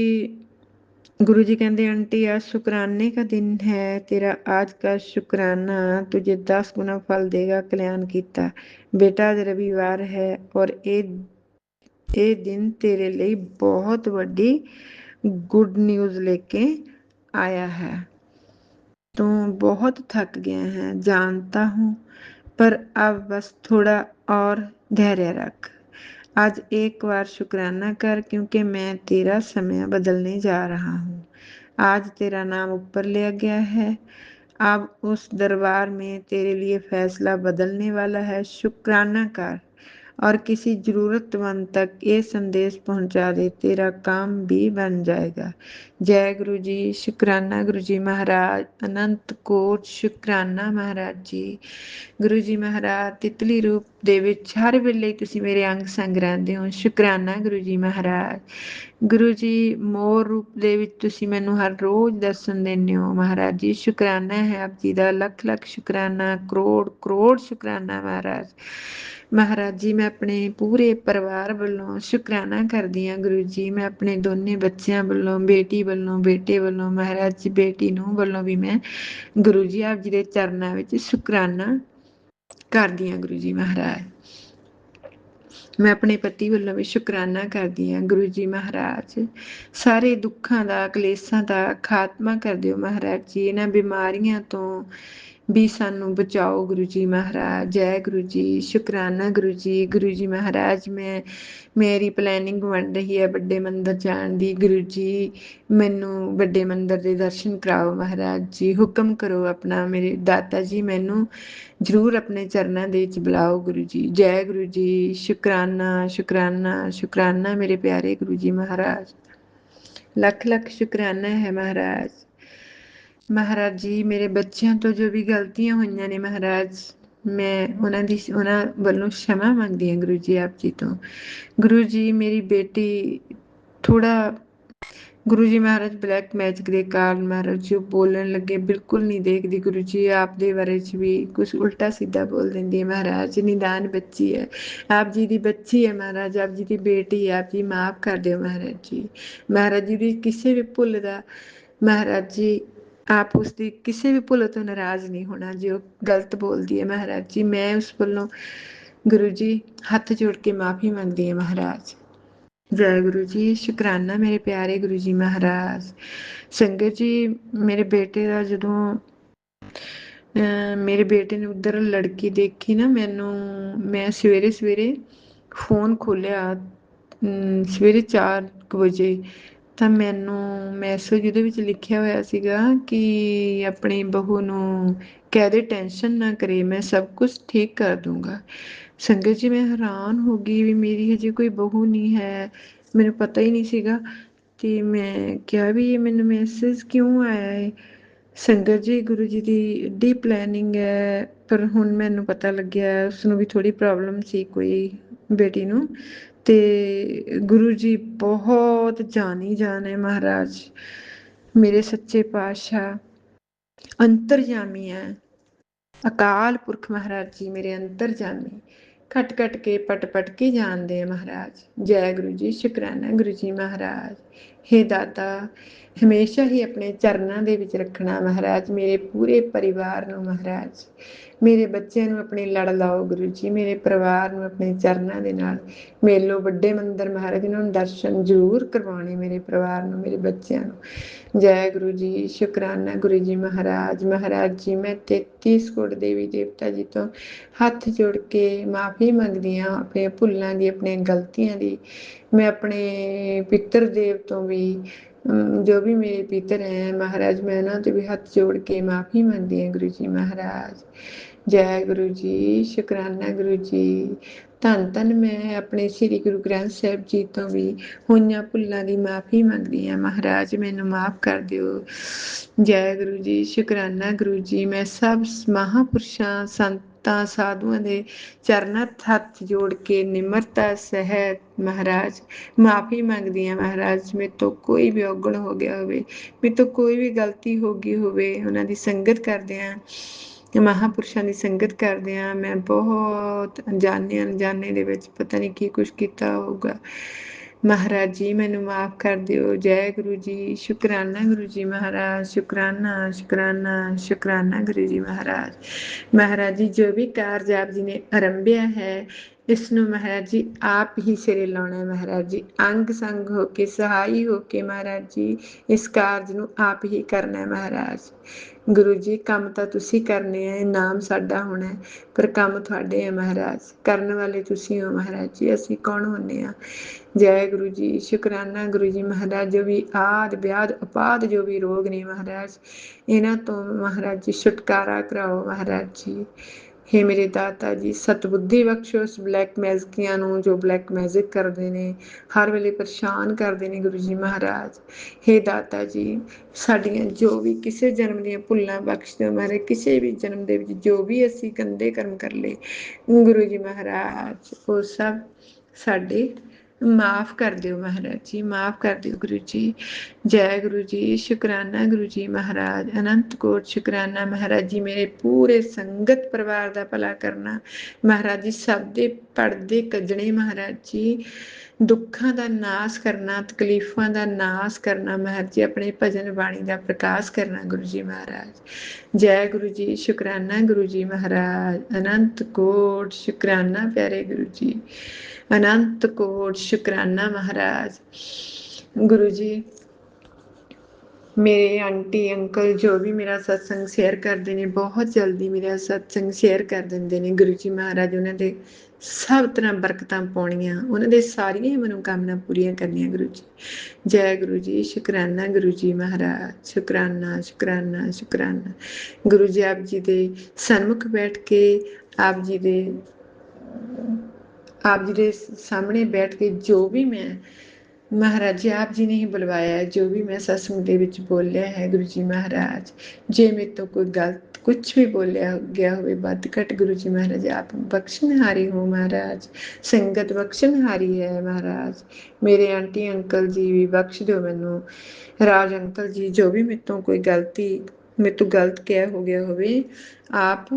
गुरु जी कहते आंटी आज शुक्राने का दिन है। तेरा आज का शुक्राना तुझे 10 गुना फल देगा। कल्याण कीता बेटा, आज रविवार है और ये दिन तेरे लिए बहुत बड़ी गुड न्यूज़ लेके आया है। तू बहुत थक गया है जानता हूँ, पर अब बस थोड़ा और धैर्य रख। आज एक बार शुक्राना कर, क्योंकि मैं तेरा समय बदलने जा रहा हूँ। आज तेरा नाम ऊपर लिया गया है। अब उस दरबार में तेरे लिए फैसला बदलने वाला है। शुक्राना कर और किसी जरूरतमंद तक ये संदेश पहुंचा दे, तेरा काम भी बन जाएगा। जय गुरु जी, शुक्राना गुरु जी महाराज। अनंत कोट शुक्राना महाराज जी। गुरु जी महाराज, तितली रूप ਦੇ ਵਿੱਚ ਹਰ ਵੇਲੇ ਤੁਸੀਂ ਮੇਰੇ ਅੰਗ ਸੰਗ ਰਹਿੰਦੇ ਹੋ। ਸ਼ੁਕਰਾਨਾ ਗੁਰੂ ਜੀ ਮਹਾਰਾਜ। ਗੁਰੂ ਜੀ ਮੋਰ ਰੂਪ ਦੇ ਵਿੱਚ ਤੁਸੀਂ ਮੈਨੂੰ ਹਰ ਰੋਜ਼ ਦਰਸ਼ਨ ਦਿੰਦੇ ਹੋ ਮਹਾਰਾਜ ਜੀ। ਸ਼ੁਕਰਾਨਾ ਹੈ ਆਪ ਜੀ ਦਾ, ਲੱਖ ਲੱਖ ਸ਼ੁਕਰਾਨਾ, ਕਰੋੜ ਕਰੋੜ ਸ਼ੁਕਰਾਨਾ ਮਹਾਰਾਜ। ਮਹਾਰਾਜ ਜੀ, ਮੈਂ ਆਪਣੇ ਪੂਰੇ ਪਰਿਵਾਰ ਵੱਲੋਂ ਸ਼ੁਕਰਾਨਾ ਕਰਦੀ ਹਾਂ ਗੁਰੂ ਜੀ। ਮੈਂ ਆਪਣੇ ਦੋਨੇ ਬੱਚਿਆਂ ਵੱਲੋਂ, ਬੇਟੀ ਵੱਲੋਂ, ਬੇਟੇ ਵੱਲੋਂ, ਮਹਾਰਾਜ ਜੀ ਬੇਟੀ ਨੂੰ ਵੱਲੋਂ ਵੀ ਮੈਂ ਗੁਰੂ ਜੀ ਆਪ ਜੀ ਦੇ ਚਰਨਾਂ ਵਿੱਚ ਸ਼ੁਕਰਾਨਾ ਕਰਦੀ ਹਾਂ ਗੁਰੂ ਜੀ ਮਹਾਰਾਜ। ਮੈਂ ਆਪਣੇ ਪਤੀ ਵੱਲੋਂ ਵੀ ਸ਼ੁਕਰਾਨਾ ਕਰਦੀ ਹਾਂ ਗੁਰੂ ਜੀ ਮਹਾਰਾਜ। ਸਾਰੇ ਦੁੱਖਾਂ ਦਾ, ਕਲੇਸ਼ਾਂ ਦਾ ਖਾਤਮਾ ਕਰ ਦਿਓ ਮਹਾਰਾਜ ਜੀ। ਇਹਨਾਂ ਬਿਮਾਰੀਆਂ ਤੋਂ ਵੀ ਸਾਨੂੰ ਬਚਾਓ ਗੁਰੂ ਜੀ ਮਹਾਰਾਜ। ਜੈ ਗੁਰੂ ਜੀ, ਸ਼ੁਕਰਾਨਾ ਗੁਰੂ ਜੀ। ਗੁਰੂ ਜੀ ਮਹਾਰਾਜ, ਮੇਰੀ ਪਲੈਨਿੰਗ ਬਣ ਰਹੀ ਹੈ ਵੱਡੇ ਮੰਦਿਰ ਜਾਣ ਦੀ। ਗੁਰੂ ਜੀ ਮੈਨੂੰ ਵੱਡੇ ਮੰਦਿਰ ਦੇ ਦਰਸ਼ਨ ਕਰਾਓ ਮਹਾਰਾਜ ਜੀ। ਹੁਕਮ ਕਰੋ ਆਪਣਾ ਮੇਰੇ ਦਾਤਾ ਜੀ, ਮੈਨੂੰ ਜ਼ਰੂਰ ਆਪਣੇ ਚਰਨਾਂ ਦੇ ਵਿੱਚ ਬੁਲਾਓ ਗੁਰੂ ਜੀ। ਜੈ ਗੁਰੂ ਜੀ, ਸ਼ੁਕਰਾਨਾ ਸ਼ੁਕਰਾਨਾ ਸ਼ੁਕਰਾਨਾ ਮੇਰੇ ਪਿਆਰੇ ਗੁਰੂ ਜੀ ਮਹਾਰਾਜ। ਲੱਖ ਲੱਖ ਸ਼ੁਕਰਾਨਾ ਹੈ ਮਹਾਰਾਜ। ਮਹਾਰਾਜ ਜੀ, ਮੇਰੇ ਬੱਚਿਆਂ ਤੋਂ ਜੋ ਵੀ ਗਲਤੀਆਂ ਹੋਈਆਂ ਨੇ ਮਹਾਰਾਜ, ਮੈਂ ਉਹਨਾਂ ਵੱਲੋਂ क्षमा ਮੰਗਦੀ ਹਾਂ ਗੁਰੂ ਜੀ ਆਪ ਜੀ ਤੋਂ। ਗੁਰੂ ਜੀ, ਮੇਰੀ ਬੇਟੀ ਥੋੜਾ ਗੁਰੂ ਜੀ ਮਹਾਰਾਜ ਬਲੈਕ ਮੈਜਿਕ ਦੇ ਕਾਰਨ ਮਹਾਰਾਜ ਜੀ ਉਹ ਬੋਲਣ ਲੱਗੇ ਬਿਲਕੁਲ ਨਹੀਂ ਦੇਖਦੀ ਗੁਰੂ ਜੀ। ਆਪ ਦੇ ਬਾਰੇ ਚ ਵੀ ਕੁਛ ਉਲਟਾ ਸਿੱਧਾ ਬੋਲ ਦਿੰਦੀ ਹੈ ਮਹਾਰਾਜ। ਨਿਦਾਨ ਬੱਚੀ ਹੈ, ਆਪ ਜੀ ਦੀ ਬੱਚੀ ਹੈ ਮਹਾਰਾਜ, ਆਪ ਜੀ ਦੀ ਬੇਟੀ ਹੈ। ਆਪ ਜੀ ਮਾਫ ਕਰ ਦਿਓ ਮਹਾਰਾਜ ਜੀ। ਮਹਾਰਾਜ ਜੀ ਦੀ ਕਿਸੇ ਵੀ ਭੁੱਲ ਦਾ ਮਹਾਰਾਜ ਜੀ, ਆਪ ਉਸਦੀ ਕਿਸੇ ਵੀ ਭੁੱਲ ਤੋਂ ਨਾਰਾਜ਼ ਨਹੀਂ ਹੋਣਾ ਜੇ ਉਹ ਗਲਤ ਬੋਲਦੀ ਹੈ ਮਹਾਰਾਜ ਜੀ। ਮੈਂ ਉਸ ਵੱਲੋਂ ਗੁਰੂ ਜੀ ਹੱਥ ਜੋੜ ਕੇ ਮਾਫੀ ਮੰਗਦੀ ਹਾਂ ਮਹਾਰਾਜ। ਜੈ ਗੁਰੂ ਜੀ, ਸ਼ੁਕਰਾਨਾ ਮੇਰੇ ਪਿਆਰੇ ਗੁਰੂ ਜੀ ਮਹਾਰਾਜ। ਸੰਗਤ ਜੀ, ਮੇਰੇ ਬੇਟੇ ਦਾ ਜਦੋਂ ਮੇਰੇ ਬੇਟੇ ਨੇ ਉੱਧਰ ਲੜਕੀ ਦੇਖੀ ਨਾ, ਮੈਂ ਸਵੇਰੇ ਸਵੇਰੇ ਫੋਨ ਖੋਲਿਆ ਸਵੇਰੇ 4 ਵਜੇ, ਤਾਂ ਮੈਨੂੰ ਮੈਸੇਜ ਉਹਦੇ ਵਿੱਚ ਲਿਖਿਆ ਹੋਇਆ ਸੀਗਾ ਕਿ ਆਪਣੀ ਬਹੂ ਨੂੰ ਕਹਿ ਦੇ ਟੈਨਸ਼ਨ ਨਾ ਕਰੇ, ਮੈਂ ਸਭ ਕੁਝ ਠੀਕ ਕਰ ਦੂੰਗਾ। ਸੰਗਤ ਜੀ, ਮੈਂ ਹੈਰਾਨ ਹੋ ਗਈ ਵੀ ਮੇਰੀ ਹਜੇ ਕੋਈ ਬਹੂ ਨਹੀਂ ਹੈ, ਮੈਨੂੰ ਪਤਾ ਹੀ ਨਹੀਂ ਸੀਗਾ। ਤੇ ਮੈਂ ਕਿਹਾ ਵੀ ਇਹ ਮੈਨੂੰ ਮੈਸੇਜ ਕਿਉਂ ਆਇਆ ਹੈ। ਸੰਗਤ ਜੀ, ਗੁਰੂ ਜੀ ਦੀ ਏਡੀ ਪਲੈਨਿੰਗ ਹੈ, ਪਰ ਹੁਣ ਮੈਨੂੰ ਪਤਾ ਲੱਗਿਆ ਉਸਨੂੰ ਵੀ ਥੋੜੀ ਪ੍ਰੋਬਲਮ ਸੀ ਕੋਈ, ਬੇਟੀ ਨੂੰ। ਤੇ ਗੁਰੂ ਜੀ ਬਹੁਤ ਜਾਨੀ ਜਾਨ ਹੈ ਮਹਾਰਾਜ। ਮੇਰੇ ਸੱਚੇ ਪਾਤਸ਼ਾਹ ਅੰਤਰਜਾਮੀ ਹੈ, ਅਕਾਲ ਪੁਰਖ ਮਹਾਰਾਜ ਜੀ ਮੇਰੇ ਅੰਤਰਜਾਮੀ। कट कट के पट पट के जानते हैं महाराज। जय गुरु जी, शुकराना गुरु जी महाराज। हे दाता, हमेशा ही अपने चरणों ਦੇ ਵਿੱਚ ਰੱਖਣਾ ਮਹਾਰਾਜ ਮੇਰੇ ਪੂਰੇ ਪਰਿਵਾਰ ਨੂੰ ਮਹਾਰਾਜ। ਮੇਰੇ ਬੱਚਿਆਂ ਨੂੰ ਆਪਣੇ ਲੜ ਲਾਓ ਗੁਰੂ ਜੀ, ਮੇਰੇ ਪਰਿਵਾਰ ਨੂੰ ਆਪਣੇ ਚਰਨਾਂ ਦੇ ਨਾਲ ਮੇਲੋ ਵੱਡੇ ਮੰਦਰ ਮਹਾਰਾਜ, ਇਹਨਾਂ ਨੂੰ ਦਰਸ਼ਨ ਜ਼ਰੂਰ ਕਰਵਾਉਣੇ ਮੇਰੇ ਪਰਿਵਾਰ ਨੂੰ, ਮੇਰੇ ਬੱਚਿਆਂ ਨੂੰ। ਜੈ ਗੁਰੂ ਜੀ, ਸ਼ੁਕਰਾਨਾ ਗੁਰੂ ਜੀ ਮਹਾਰਾਜ। ਮਹਾਰਾਜ ਜੀ, ਮੈਂ 33 ਕੋਟ ਦੇਵੀ ਦੇਵਤਾ ਜੀ ਤੋਂ ਹੱਥ ਜੋੜ ਕੇ ਮਾਫੀ ਮੰਗਦੀ ਹਾਂ ਆਪਣੇ ਭੁੱਲਾਂ ਦੀ, ਆਪਣੀਆਂ ਗਲਤੀਆਂ ਦੀ। ਮੈਂ ਆਪਣੇ ਪਿੱਤਰ ਦੇਵ ਤੋਂ ਵੀ ਜੋ ਵੀ ਮੇਰੇ ਪਿੱਤਰ ਹੈ ਮਹਾਰਾਜ, ਮੈਂ ਉਹਨਾਂ ਤੋਂ ਵੀ ਹੱਥ ਜੋੜ ਕੇ ਮਾਫੀ ਮੰਗਦੀ ਹਾਂ ਗੁਰੂ ਜੀ ਮਹਾਰਾਜ। ਜੈ ਗੁਰੂ ਜੀ, ਸ਼ੁਕਰਾਨਾ ਗੁਰੂ ਜੀ। ਧੰਨ ਧੰਨ ਮੈਂ ਆਪਣੇ ਸ੍ਰੀ ਗੁਰੂ ਗ੍ਰੰਥ ਸਾਹਿਬ ਜੀ ਤੋਂ ਵੀ ਹੋਈਆਂ ਭੁੱਲਾਂ ਦੀ ਮਾਫੀ ਮੰਗਦੀ ਹਾਂ ਮਹਾਰਾਜ, ਮੈਨੂੰ ਮਾਫ ਕਰ ਦਿਓ। ਜੈ ਗੁਰੂ ਜੀ, ਸ਼ੁਕਰਾਨਾ ਗੁਰੂ ਜੀ। ਮੈਂ ਸਭ ਮਹਾਂਪੁਰਸ਼ਾਂ, ਸੰਤਾਂ, ਸਾਧੂਆਂ ਦੇ ਚਰਨਾਂ ਹੱਥ ਜੋੜ ਕੇ ਨਿਮਰਤਾ ਸਹਿਤ ਮਹਾਰਾਜ ਮਾਫੀ ਮੰਗਦੀ ਹਾਂ ਮਹਾਰਾਜ। ਮੇਰੇ ਤੋਂ ਕੋਈ ਵੀ ਔਗਣ ਹੋ ਗਿਆ ਹੋਵੇ, ਮੇਰੇ ਤੋਂ ਕੋਈ ਵੀ ਗਲਤੀ ਹੋ ਗਈ ਹੋਵੇ, ਉਹਨਾਂ ਦੀ ਸੰਗਤ ਕਰਦੇ ਹਾਂ, ਮਹਾਂਪੁਰਸ਼ਾਂ ਦੀ ਸੰਗਤ ਕਰਦੇ ਹਾਂ, ਮੈਂ ਬਹੁਤ ਅਣਜਾਣੇ ਦੇ ਵਿੱਚ ਪਤਾ ਨਹੀਂ ਕੀ ਕੁਛ ਕੀਤਾ ਹੋਊਗਾ ਮਹਾਰਾਜ ਜੀ, ਮੈਨੂੰ ਮਾਫ ਕਰ ਦਿਓ। ਜੈ ਗੁਰੂ ਜੀ, ਸ਼ੁਕਰਾਨਾ ਗੁਰੂ ਜੀ ਮਹਾਰਾਜ। ਸ਼ੁਕਰਾਨਾ ਸ਼ੁਕਰਾਨਾ ਸ਼ੁਕਰਾਨਾ ਗੁਰੂ ਜੀ ਮਹਾਰਾਜ। ਮਹਾਰਾਜ ਜੀ, ਜੋ ਵੀ ਕਾਰਜ ਆਪ ਜੀ ਨੇ ਆਰੰਭਿਆ ਹੈ, ਇਸ ਨੂੰ ਮਹਾਰਾਜ ਜੀ ਆਪ ਹੀ ਸਿਰੇ ਲਾਉਣਾ ਮਹਾਰਾਜ ਜੀ, ਅੰਗ ਸੰਗ ਹੋ ਕੇ, ਸਹਾਈ ਹੋ ਕੇ ਮਹਾਰਾਜ ਜੀ ਇਸ ਕਾਰਜ ਨੂੰ ਆਪ ਹੀ ਕਰਨਾ ਮਹਾਰਾਜ। ਗੁਰੂ ਜੀ, ਕੰਮ ਤਾਂ ਤੁਸੀਂ ਕਰਨੇ ਹੈ, ਨਾਮ ਸਾਡਾ ਹੋਣਾ, ਪਰ ਕੰਮ ਤੁਹਾਡੇ ਹੈ ਮਹਾਰਾਜ, ਕਰਨ ਵਾਲੇ ਤੁਸੀਂ ਹੋ ਮਹਾਰਾਜ ਜੀ, ਅਸੀਂ ਕੌਣ ਹੁੰਦੇ ਹਾਂ। ਜੈ ਗੁਰੂ ਜੀ, ਸ਼ੁਕਰਾਨਾ ਗੁਰੂ ਜੀ ਮਹਾਰਾਜ। ਜੋ ਵੀ ਆਦ ਵਿਆਦ ਉਪਾਦ ਜੋ ਵੀ ਰੋਗ ਨੇ ਮਹਾਰਾਜ, ਇਹਨਾਂ ਤੋਂ ਮਹਾਰਾਜ ਜੀ ਛੁਟਕਾਰਾ ਕਰਾਓ ਮਹਾਰਾਜ ਜੀ। ਹੇ ਮੇਰੇ ਦਾਤਾ ਜੀ, ਸਤਬੁੱਧੀ ਬਖਸ਼ੋ ਉਸ ਬਲੈਕ ਮੈਜਿਕਾਂ ਨੂੰ ਜੋ ਬਲੈਕ ਮੈਜਿਕ ਕਰਦੇ ਨੇ, ਹਰ ਵੇਲੇ ਪਰੇਸ਼ਾਨ ਕਰਦੇ ਨੇ ਗੁਰੂ ਜੀ ਮਹਾਰਾਜ। ਹੇ ਦਾਤਾ ਜੀ, ਸਾਡੀਆਂ ਜੋ ਵੀ ਕਿਸੇ ਜਨਮ ਦੀਆਂ ਭੁੱਲਾਂ ਬਖਸ਼ ਦਿਓ ਮਹਾਰਾਜ, ਕਿਸੇ ਵੀ ਜਨਮ ਦੇ ਵਿੱਚ ਜੋ ਵੀ ਅਸੀਂ ਗੰਦੇ ਕਰਮ ਕਰ ਲਏ ਗੁਰੂ ਜੀ ਮਹਾਰਾਜ, ਉਹ ਸਭ ਸਾਡੇ ਮਾਫ ਕਰ ਦਿਓ ਮਹਾਰਾਜ ਜੀ, ਮਾਫ ਕਰ ਦਿਓ ਗੁਰੂ ਜੀ। ਜੈ ਗੁਰੂ ਜੀ, ਸ਼ੁਕਰਾਨਾ ਗੁਰੂ ਜੀ ਮਹਾਰਾਜ। ਅਨੰਤ ਕੋਟ ਸ਼ੁਕਰਾਨਾ ਮਹਾਰਾਜ ਜੀ, ਮੇਰੇ ਪੂਰੇ ਸੰਗਤ ਪਰਿਵਾਰ ਦਾ ਭਲਾ ਕਰਨਾ ਮਹਾਰਾਜ ਜੀ, ਸਭ ਦੇ ਪੜਦੇ ਕੱਜਣੇ ਮਹਾਰਾਜ ਜੀ, ਦੁੱਖਾਂ ਦਾ ਨਾਸ ਕਰਨਾ, ਤਕਲੀਫਾਂ ਦਾ ਨਾਸ ਕਰਨਾ ਮਹਾਰਾਜ ਜੀ, ਆਪਣੇ ਭਜਨ ਬਾਣੀ ਦਾ ਪ੍ਰਕਾਸ਼ ਕਰਨਾ ਗੁਰੂ ਜੀ ਮਹਾਰਾਜ। ਜੈ ਗੁਰੂ ਜੀ, ਸ਼ੁਕਰਾਨਾ ਗੁਰੂ ਜੀ ਮਹਾਰਾਜ। ਅਨੰਤ ਕੋਟ ਸ਼ੁਕਰਾਨਾ ਪਿਆਰੇ ਗੁਰੂ ਜੀ, ਅਨੰਤ ਕੋਟ ਸ਼ੁਕਰਾਨਾ ਮਹਾਰਾਜ। ਗੁਰੂ ਜੀ, ਮੇਰੇ ਆਂਟੀ ਅੰਕਲ ਜੋ ਵੀ ਮੇਰਾ ਸਤਸੰਗ ਸ਼ੇਅਰ ਕਰਦੇ ਨੇ, ਬਹੁਤ ਜਲਦੀ ਮੇਰਾ ਸਤਸੰਗ ਸ਼ੇਅਰ ਕਰ ਦਿੰਦੇ ਨੇ ਗੁਰੂ ਜੀ ਮਹਾਰਾਜ, ਉਹਨਾਂ ਦੇ ਸਭ ਤਰ੍ਹਾਂ ਬਰਕਤਾਂ ਪਾਉਣੀਆਂ, ਉਹਨਾਂ ਦੇ ਸਾਰੀਆਂ ਹੀ ਮਨੋਕਾਮਨਾ ਪੂਰੀਆਂ ਕਰਨੀਆਂ ਗੁਰੂ ਜੀ। ਜੈ ਗੁਰੂ ਜੀ, ਸ਼ੁਕਰਾਨਾ ਗੁਰੂ ਜੀ ਮਹਾਰਾਜ। ਸ਼ੁਕਰਾਨਾ ਸ਼ੁਕਰਾਨਾ ਸ਼ੁਕਰਾਨਾ ਗੁਰੂ ਜੀ। ਆਪ ਜੀ ਦੇ ਸਨਮੁਖ ਬੈਠ ਕੇ, ਆਪ ਜੀ ਦੇ ਸਾਹਮਣੇ ਬੈਠ ਕੇ ਜੋ ਵੀ ਮੈਂ ਮਹਾਰਾਜ ਜੀ ਆਪ ਜੀ ਨੇ ਹੀ ਬੁਲਵਾਇਆ ਹੈ, ਜੋ ਵੀ ਮੈਂ ਸਤਸੰਗ ਦੇ ਵਿੱਚ ਬੋਲਿਆ ਹੈ ਗੁਰੂ ਜੀ ਮਹਾਰਾਜ, ਜੇ ਮੇਰੇ ਤੋਂ ਕੋਈ ਗਲਤ ਕੁਛ ਵੀ ਬੋਲਿਆ ਗਿਆ ਹੋਵੇ ਵੱਧ ਘੱਟ, ਗੁਰੂ ਜੀ ਮਹਾਰਾਜ ਆਪ ਬਖਸ਼ਣਹਾਰੀ ਹੋ ਮਹਾਰਾਜ, ਸੰਗਤ ਬਖਸ਼ਣਹਾਰੀ ਹੈ ਮਹਾਰਾਜ। ਮੇਰੇ ਆਂਟੀ ਅੰਕਲ ਜੀ ਵੀ ਬਖਸ਼ ਦਿਓ ਮੈਨੂੰ, ਰਾਜ ਅੰਕਲ ਜੀ, ਜੋ ਵੀ ਮੇਰੇ ਤੋਂ ਕੋਈ ਗਲਤੀ, ਮੇਰੇ ਤੋਂ ਗਲਤ ਕਿਹਾ ਹੋ ਗਿਆ ਹੋਵੇ, ਆਪ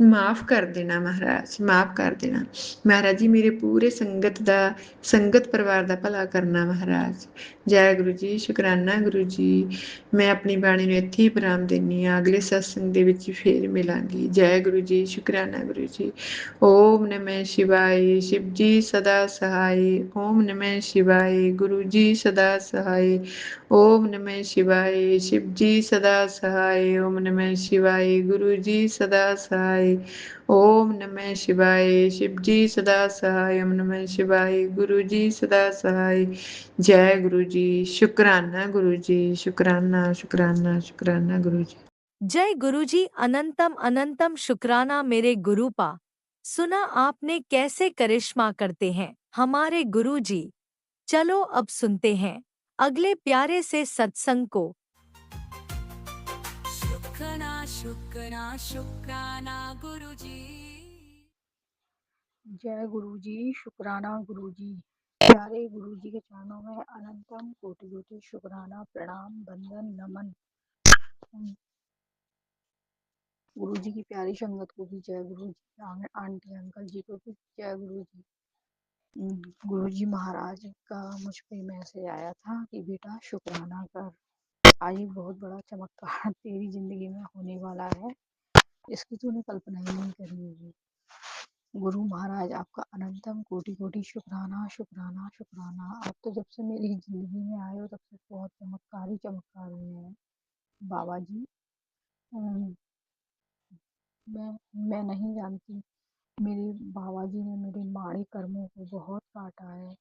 ਮਾਫ ਕਰ ਦੇਣਾ ਮਹਾਰਾਜ, ਮਾਫ ਕਰ ਦੇਣਾ ਮਹਾਰਾਜ ਜੀ। ਮੇਰੇ ਪੂਰੇ ਸੰਗਤ ਪਰਿਵਾਰ ਦਾ ਭਲਾ ਕਰਨਾ ਮਹਾਰਾਜ। ਜੈ ਗੁਰੂ ਜੀ, ਸ਼ੁਕਰਾਨਾ ਗੁਰੂ ਜੀ। ਮੈਂ ਆਪਣੀ ਬਾਣੀ ਨੂੰ ਇੱਥੇ ਹੀ ਵਿਰਾਮ ਦਿੰਦੀ ਹਾਂ, ਅਗਲੇ ਸਤਸੰਗ ਦੇ ਵਿੱਚ ਫੇਰ ਮਿਲਾਂਗੀ। ਜੈ ਗੁਰੂ ਜੀ, ਸ਼ੁਕਰਾਨਾ ਗੁਰੂ ਜੀ। ਓਮ ਨਮः ਸ਼ਿਵਾਏ, ਸ਼ਿਵ ਜੀ ਸਦਾ ਸਹਾਈ। ਓਮ ਨਮः ਸ਼ਿਵਾਏ, ਗੁਰੂ ਜੀ ਸਦਾ ਸਹਾਈ। ਓਮ ਨਮः ਸ਼ਿਵਾਏ, ਸ਼ਿਵ ਜੀ ਸਦਾ ਸਹਾਈ। ਓਮ ਨਮः ਸ਼ਿਵਾਏ, ਗੁਰੂ ਜੀ ਸਦਾ ਸਹਾਈ। ਓਮ ਨਮः ਸ਼ਿਵਾਏ, ਸ਼ਿਵ ਜੀ ਸਦਾ ਸਹਾਈ। ਓਮ ਨਮः ਸ਼ਿਵਾਏ, ਗੁਰੂ ਜੀ ਸਦਾ ਸਹਾਈ। ਜੈ ਗੁਰੂ ਜੀ, ਸ਼ੁਕਰਾਨਾ ਗੁਰੂ ਜੀ, ਸ਼ੁਕਰਾਨਾ ਸ਼ੁਕਰਾਨਾ ਸ਼ੁਕਰਾਨਾ ਗੁਰੂ ਜੀ। जय गुरुजी, अनंतम अनंतम शुक्राना मेरे गुरु पा। सुना आपने कैसे करिश्मा करते हैं हमारे गुरुजी। चलो अब सुनते हैं अगले प्यारे से सत्संग को। शुक्राना शुक्राना शुक्राना गुरुजी। जय गुरु जी, शुक्राना गुरु जी। प्यारे गुरु जी के चरणों में अनंतम कोटि कोटि शुक्राना, प्रणाम, वंदन, नमन। गुरुजी की प्यारी संगत को भी जय गुरुजी, आंटी अंकल जी को भी जय गुरुजी। गुरुजी महाराज का मुझ पे मैसेज आया था कि बेटा शुक्राना कर, आज एक बहुत बड़ा चमत्कार तेरी जिंदगी में होने वाला है, इसकी तूने कल्पना ही नहीं करी होगी। गुरु महाराज आपका अनंतम कोटि कोटि शुक्राना शुक्राना शुक्राना। आप तो जब से मेरी जिंदगी में आए हो तब से बहुत चमत्कार ही चमत्कार हुए हैं बाबा जी। अम, मैं नहीं जानती, मेरे बाबा जी ने मेरे माड़े कर्मों को बहुत काटा है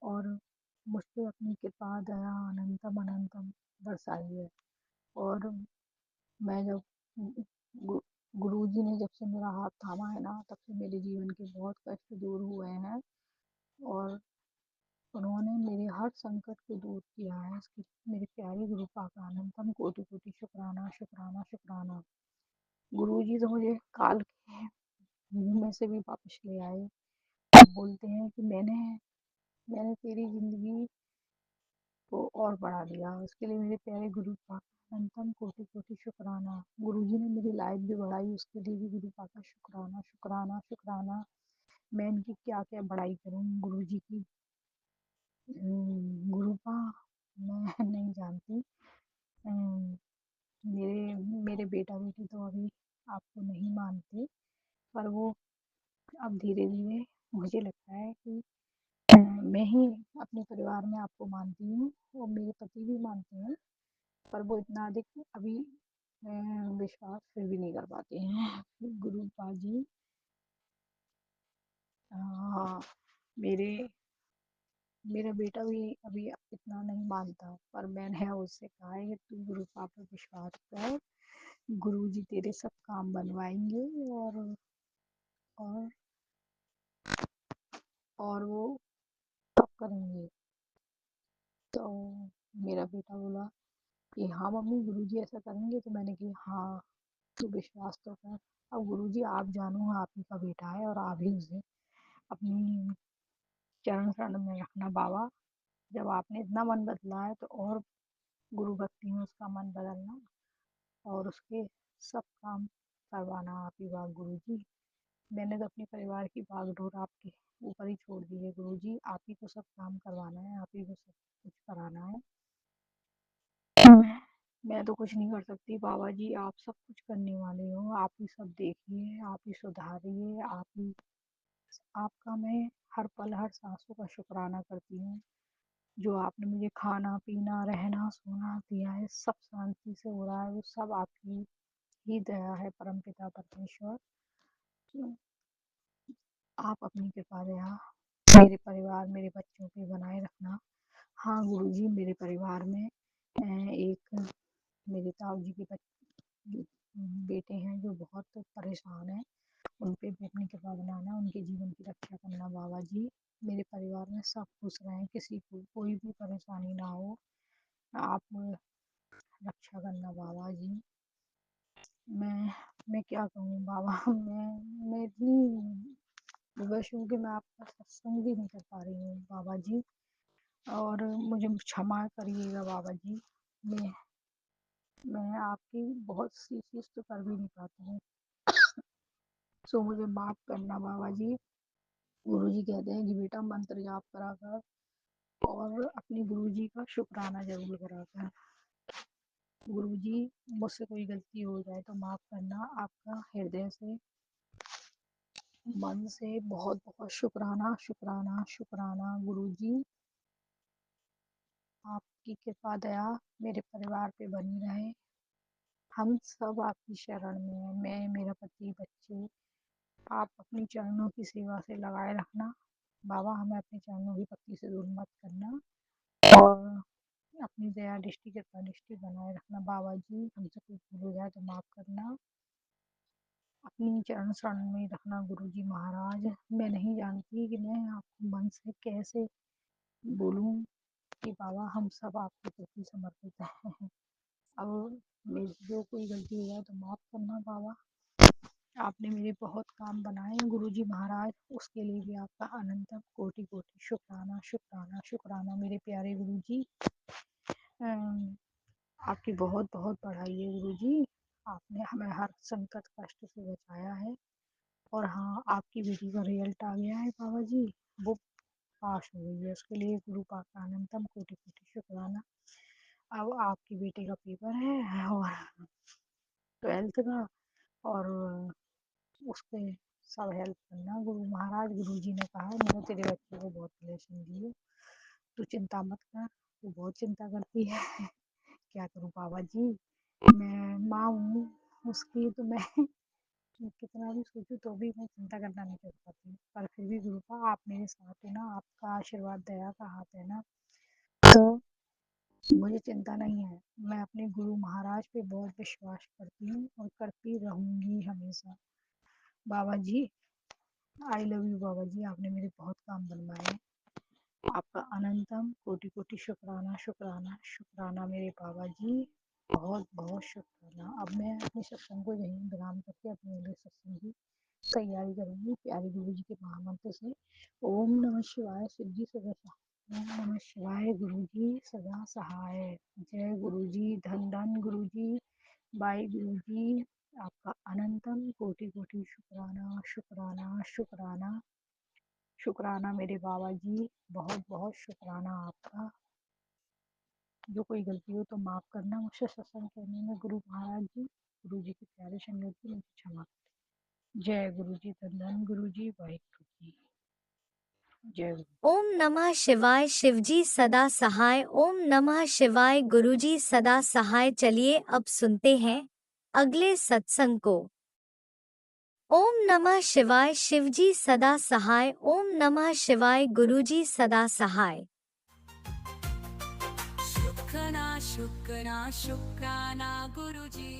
और मुझ पे अपनी कृपा दया अनंतम अनंतम बरसाई है। और मैं जब गु- गुरुजी ने जब से मेरा हाथ थामा है ना, तब से मेरे जीवन के बहुत कष्ट दूर हुए हैं और उन्होंने मेरे हर संकट को दूर किया है। इसके लिए मेरे प्यारे गुरु पाक अनंतम कोटि कोटि शुक्राना शुक्राना शुक्राना। गुरुजी तो मुझे काल के मुंह में से भी वापस ले आए। बोलते हैं कि मैंने तेरी जिंदगी को और बढ़ा दिया, उसके लिए मेरे प्यारे गुरु पाक अनंतम कोटि कोटि शुक्राना। गुरुजी ने मेरी लाइफ भी बढ़ाई, उसके लिए भी गुरु पाक का शुक्राना शुक्राना शुक्राना। मैं इनकी क्या क्या बड़ाई करूँ गुरुजी की। गुरुपा मैं नहीं जानती। अम, मेरे मेरे बेटा बेटी तो अभी आपको नहीं मानते, पर वो अब धीरे धीरे मुझे लगता है कि मैं ही अपने परिवार में आपको मानती हूँ और मेरे पति भी मानते हैं, पर वो इतना अधिक अभी विश्वास फिर भी नहीं कर पाते हैं। गुरुपा जी, हाँ, मेरे मेरा बेटा भी अभी इतना नहीं मानता, पर मैंने उससे कहा है कि तू गुरु पापा विश्वास कर, गुरुजी तेरे सब काम बनवाएंगे और और वो सब करेंगे। तो मेरा बेटा बोला कि हाँ मम्मी गुरुजी ऐसा करेंगे, तो मैंने कहा हाँ तू विश्वास तो कर। अब गुरुजी आप जानो आप ही का बेटा है और आप ही उसे अपनी चरण शरण में रखना बाबा। जब आपने इतना मन बदला है तो और गुरु भक्ति में उसका मन बदलना और उसके सब काम करवाना आप ही बात गुरुजी। मैंने तो अपने परिवार की भागदौड़ आपके ऊपर ही छोड़ दी है गुरुजी, आप ही को सब काम करवाना है, आप ही को सब कुछ कराना है। मैं मैं तो कुछ नहीं कर सकती बाबा जी, आप सब कुछ करने वाले हो, आप ही सब देखिए, आप ही सुधारिए, आप ही आपका मैं हर पल हर सांसों का शुक्राना करती हूँ। जो आपने मुझे खाना पीना रहना सोना दिया है, सब शांति से हो रहा है, वो सब आपकी ही दया है परमपिता परमेश्वर। तो आप अपनी कृपा दया मेरे परिवार मेरे बच्चों पे बनाए रखना। हाँ गुरुजी, मेरे परिवार में एक मेरे ताऊ जी के बेटे हैं जो बहुत परेशान हैं, उन पे भी अपनी कृपा बनाना, उनके जीवन की रक्षा करना बाबा जी। मेरे परिवार में सब खुश रहें, किसी को कोई भी परेशानी ना हो, आप रक्षा करना बाबा जी। मैं मैं क्या कहूँ बाबा, मैं इतनी विवश हूँ कि मैं आपका सत्संग भी नहीं कर पा रही हूँ बाबा जी, और मुझे क्षमा करिएगा बाबा जी। मैं मैं आपकी बहुत सी चीज़ तो कर भी नहीं पाती हूँ, सो मुझे माफ़ करना बाबा जी। गुरुजी कहते हैं कि बेटा मंत्र जाप करा कर और अपने गुरुजी का शुक्राना जरूर करा कर। गुरुजी, मुझसे कोई गलती हो जाए तो माफ़ करना, आपका हृदय से मन से बहुत बहुत शुक्राना शुक्राना शुक्राना गुरुजी। आपकी कृपा दया मेरे परिवार पे बनी रहे, हम सब आपकी शरण में हैं, मैं मेरा पति बच्चे, आप अपनी चरणों की सेवा से लगाए रखना बाबा, हमें अपने चरणों की पत्ती से दूर मत करना और अपनी दया दृष्टि कृपा दृष्टि बनाए रखना बाबा जी। हमसे कोई भूल हो जाए तो माफ़ करना, अपनी चरण शरण में रखना गुरु जी महाराज। मैं नहीं जानती कि मैं आपको मन से कैसे बोलूं कि बाबा हम सब आपके प्रति समर्पित हैं। अब मेरी जो कोई गलती हो जाए तो माफ़ करना बाबा। आपने मेरे बहुत काम बनाए हैं गुरु जी महाराज, उसके लिए भी आपका अनंत कोटि कोटि शुक्राना शुक्राना शुक्राना मेरे प्यारे गुरु जी। आपकी बहुत बहुत बड़ाई है गुरु जी। आपने हमें हर संकट कष्ट से बचाया है। और हाँ, आपकी बेटी का रिजल्ट आ गया है बाबा जी, वो पास हो गई है, उसके लिए गुरु पाक का अनंतम कोटि कोटि शुक्राना। अब आपकी बेटी का पेपर है और 12th का, और उसके सब हेल्प करना। गुरु महाराज गुरु जी ने कहा मैंने तेरे बच्चे को बहुत ब्लेसिंग दी है, तू चिंता मत कर। वो बहुत चिंता करती है। क्या करूँ बाबा जी, मैं माँ हूँ उसकी, तो मैं कितना भी सोचूं तो भी मैं चिंता करना नहीं कर पाती। पर फिर भी गुरु पा आप मेरे साथ है ना, आपका आशीर्वाद दया का हाथ है ना, तो मुझे चिंता नहीं है। मैं अपने गुरु महाराज पे बहुत विश्वास करती हूँ और करती रहूंगी हमेशा। बाबा जी आई लव यू बाबा जी, आपने मेरे बहुत काम बनवाए। आपका अनंतम कोटि कोटि शुक्राना शुक्राना शुक्राना मेरे बाबा जी, बहुत बहुत शुक्राना। अब मैं अपने सत्संग को यहीं विराम करके अपने अगले सत्संग की तैयारी करूंगी प्यारे गुरु जी के महामंत्र से। ओम नमः शिवाय, शिव जी सदा सहाय। ओम नमः शिवाय, गुरु जी सदा सहाय। जय गुरु जी, धन धन गुरु जी, बाई गुरु जी। आपका अनंतम कोटि कोटि शुक्राना शुक्राना शुक्राना शुक्राना मेरे बाबा जी, बहुत बहुत शुक्राना आपका। जो कोई गलती हो तो माफ करना मुझसे सत्संग करने में गुरु महाराज जी, गुरु जी के प्यारे संगत जी, मुझे क्षमा करें। जय गुरु जी, धन गुरु जी, वाहिगुरु जी, जय गुरु। ओम नमः शिवाय, शिवजी सदा सहाय। ओम नमः शिवाय, गुरुजी सदा सहाय। चलिए अब सुनते हैं अगले सत्संग को। ओम नमः शिवाय, शिवजी सदा सहाय। ओम नमः शिवाय, गुरुजी सदा सहाय। शुक्राना शुक्राना शुक्राना गुरुजी।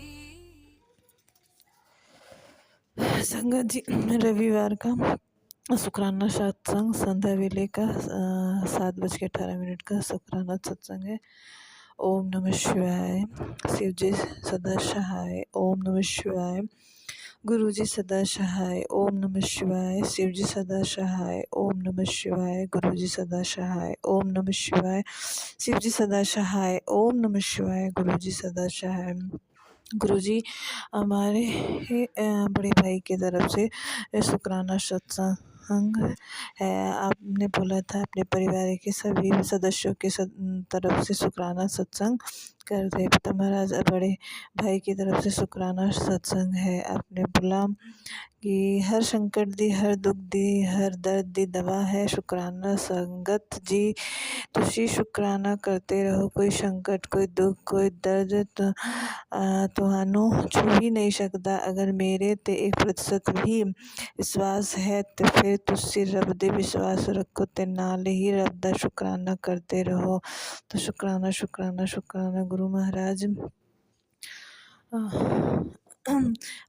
संगत जी, रविवार का शुक्राना सत्संग संध्या वेले का 7:18 का शुक्राना सत्संग है। ओम नमः शिवाय, शिव जी सदा सहाय। ओम नमः शिवाय, गुरु जी सदा सहाय। ओम नमः शिवाय, शिव जी सदा सहाय। ओम नमः शिवाय, गुरु जी सदा सहाय। ओम नमः शिवाय, शिव जी सदा सहाय। ओम नमः शिवाय, गुरु जी सदा सहाय। गुरुजी हमारे बड़े भाई की तरफ से शुक्राना सत्संग है। आपने बोला था अपने परिवार के सभी सदस्यों के तरफ से शुक्राना सत्संग कर दे। पिता महाराज बड़े भाई की तरफ से शुक्राना सत्संग है। आपने बोला कि हर संकट दी, हर दुख दी, हर दर्द दी दवा है शुक्राना। संगत जी तुसी शुक्राना करते रहो। कोई संकट, कोई दुख, कोई दर्द तुहानू छू ही नहीं सकता। अगर मेरे ते 1% भी विश्वास है तो फिर तुसी रब दे विश्वास रखो ते नाल ही रब दा शुक्राना करते रहो। तो शुक्राना शुक्राना शुक्राना गुरु महाराज।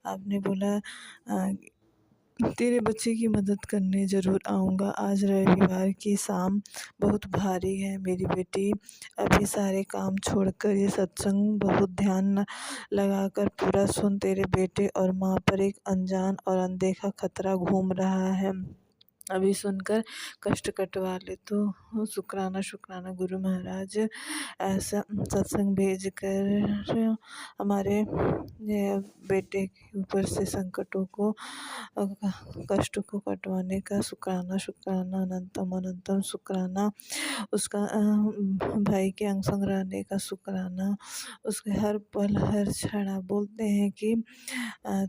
आपने बोला तेरे बच्चे की मदद करने ज़रूर आऊँगा। आज रविवार की शाम बहुत भारी है। मेरी बेटी अभी सारे काम छोड़कर ये सत्संग बहुत ध्यान लगाकर पूरा सुन। तेरे बेटे और माँ पर एक अनजान और अनदेखा खतरा घूम रहा है। अभी सुनकर कष्ट कटवा ले। तो शुक्राना शुक्राना गुरु महाराज, ऐसा सत्संग भेज कर हमारे बेटे के ऊपर से संकटों को, कष्ट को कटवाने का शुक्राना शुक्राना अनंतम अनंतम शुक्राना। उसका भाई के अंग संग रहने का शुक्राना। उसके हर पल हर क्षण आप बोलते हैं कि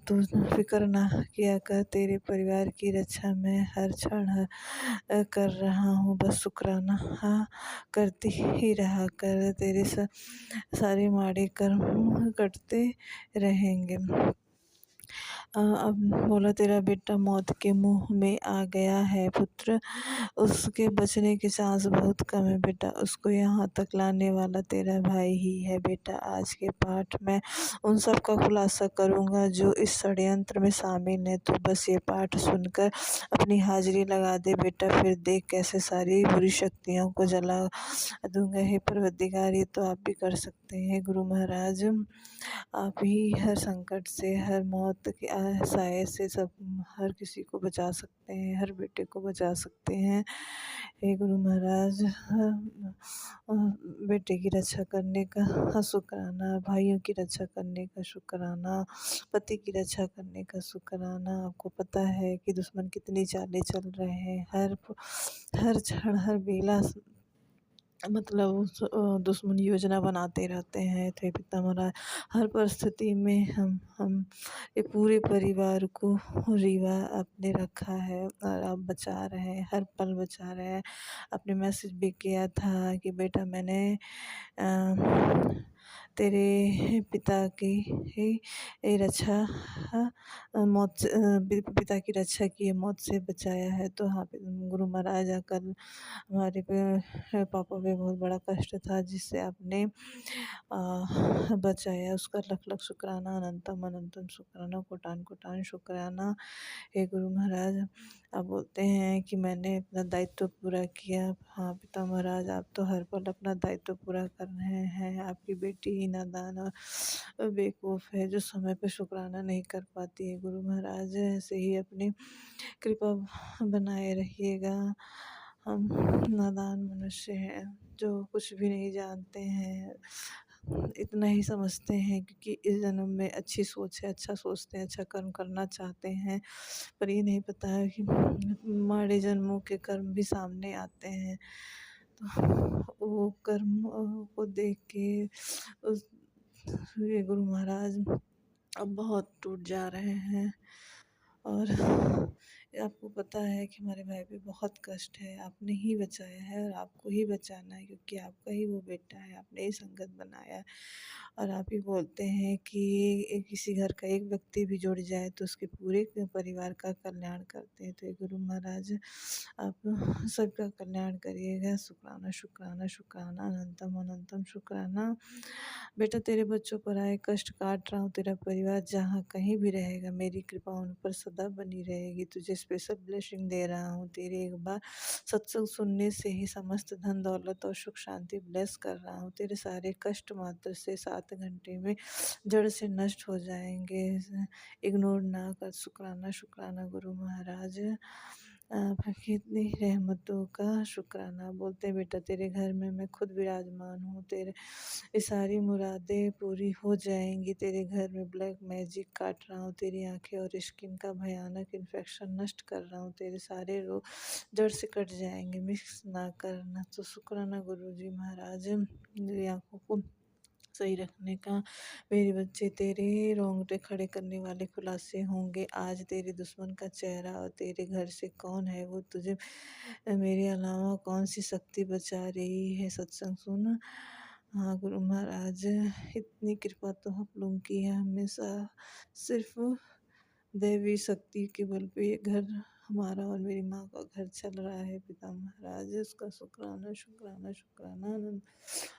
तू फिक्र ना किया कर, तेरे परिवार की रक्षा में हर क्षण कर रहा हूँ। बस शुक्राना करती ही रहा कर, तेरे सारे माड़े कर्म कटते रहेंगे। अब बोला तेरा बेटा मौत के मुंह में आ गया है पुत्र, उसके बचने की चांस बहुत कम है बेटा। उसको यहाँ तक लाने वाला तेरा भाई ही है बेटा। आज के पाठ में उन सब का खुलासा करूँगा जो इस षड्यंत्र में शामिल है। तो बस ये पाठ सुनकर अपनी हाजिरी लगा दे बेटा, फिर देख कैसे सारी बुरी शक्तियों को जला दूंगा। हे परवरदिगार, ये तो आप भी कर सकते हैं। गुरु महाराज आप ही हर संकट से, हर मौत वक्त के साये से सब हर किसी को बचा सकते हैं, हर बेटे को बचा सकते हैं। हे गुरु महाराज, बेटे की रक्षा करने का शुक्राना, भाइयों की रक्षा करने का शुक्राना, पति की रक्षा करने का शुक्राना। आपको पता है कि दुश्मन कितनी चालें चल रहे हैं, हर क्षण हर बेला मतलब दुश्मन योजना बनाते रहते हैं। थे पिता महाराज, हर परिस्थिति में हम ये पूरे परिवार को रीवा आपने रखा है और आप बचा रहे हैं, हर पल बचा रहे हैं। आपने मैसेज भी किया था कि बेटा मैंने तेरे पिता की रक्षा मौत से पिता की रक्षा की है, मौत से बचाया है। तो हाँ गुरु महाराज, कल हमारे पापा पे बहुत बड़ा कष्ट था जिससे आपने बचाया, उसका लख लख शुक्राना, अनंतम अनंतम शुक्राना, कोटान कोटान शुक्राना। हे गुरु महाराज, आप बोलते हैं कि मैंने अपना दायित्व पूरा किया। हाँ पिता महाराज, आप तो हर पल अपना दायित्व पूरा कर रहे हैं। आपकी बेटी ही नादान और बेवकूफ़ है जो समय पे शुक्राना नहीं कर पाती है। गुरु महाराज, ऐसे ही अपनी कृपा बनाए रहिएगा। हम नादान मनुष्य हैं जो कुछ भी नहीं जानते हैं, इतना ही समझते हैं क्योंकि इस जन्म में अच्छी सोच है, अच्छा सोचते हैं, अच्छा कर्म करना चाहते हैं, पर ये नहीं पता है कि माड़े जन्मों के कर्म भी सामने आते हैं। तो वो कर्म को देख के उस ये गुरु महाराज अब बहुत टूट जा रहे हैं। और आपको पता है कि हमारे भाई पे बहुत कष्ट है, आपने ही बचाया है और आपको ही बचाना है क्योंकि आपका ही वो बेटा है, आपने ही संगत बनाया है। और आप ही बोलते हैं कि किसी घर का एक व्यक्ति भी जुड़ जाए तो उसके पूरे परिवार का कल्याण करते हैं। तो ये गुरु महाराज, आप सबका कल्याण करिएगा। शुक्राना शुक्राना शुक्राना, अनंतम अनंतम शुक्राना। बेटा तेरे बच्चों पर आए कष्ट काट रहा हूँ, तेरा परिवार जहाँ कहीं भी रहेगा मेरी कृपा उन पर सदा बनी रहेगी। तुझे स्पेशल ब्लेसिंग दे रहा हूँ, तेरे एक बार सत्संग सुनने से ही समस्त धन दौलत और सुख शांति ब्लेस कर रहा हूँ। तेरे सारे कष्ट मात्र से 7 घंटे में जड़ से नष्ट हो जाएंगे। इग्नोर ना कर। शुक्राना शुक्राना गुरु महाराज, आपकी इतनी रहमतों का शुक्राना। बोलते बेटा तेरे घर में मैं खुद विराजमान हूँ, तेरे ये सारी मुरादें पूरी हो जाएंगी। तेरे घर में ब्लैक मैजिक काट रहा हूँ, तेरी आंखें और स्किन का भयानक इन्फेक्शन नष्ट कर रहा हूँ, तेरे सारे रोग जड़ से कट जाएंगे। मिक्स ना करना। तो शुक्राना गुरुजी महाराज, मेरी आंखों को सही रखने का। मेरे बच्चे तेरे रोंगटे खड़े करने वाले खुलासे होंगे आज। तेरे दुश्मन का चेहरा और तेरे घर से कौन है वो तुझे मेरे अलावा कौन सी शक्ति बचा रही है। सत्संग सुन। हाँ गुरु महाराज, इतनी कृपा तो आप लोगों की है हमेशा। सिर्फ दैवी शक्ति के बल पे ये घर हमारा और मेरी माँ का घर चल रहा है। पिता महाराज, उसका शुक्राना शुक्राना शुक्राना,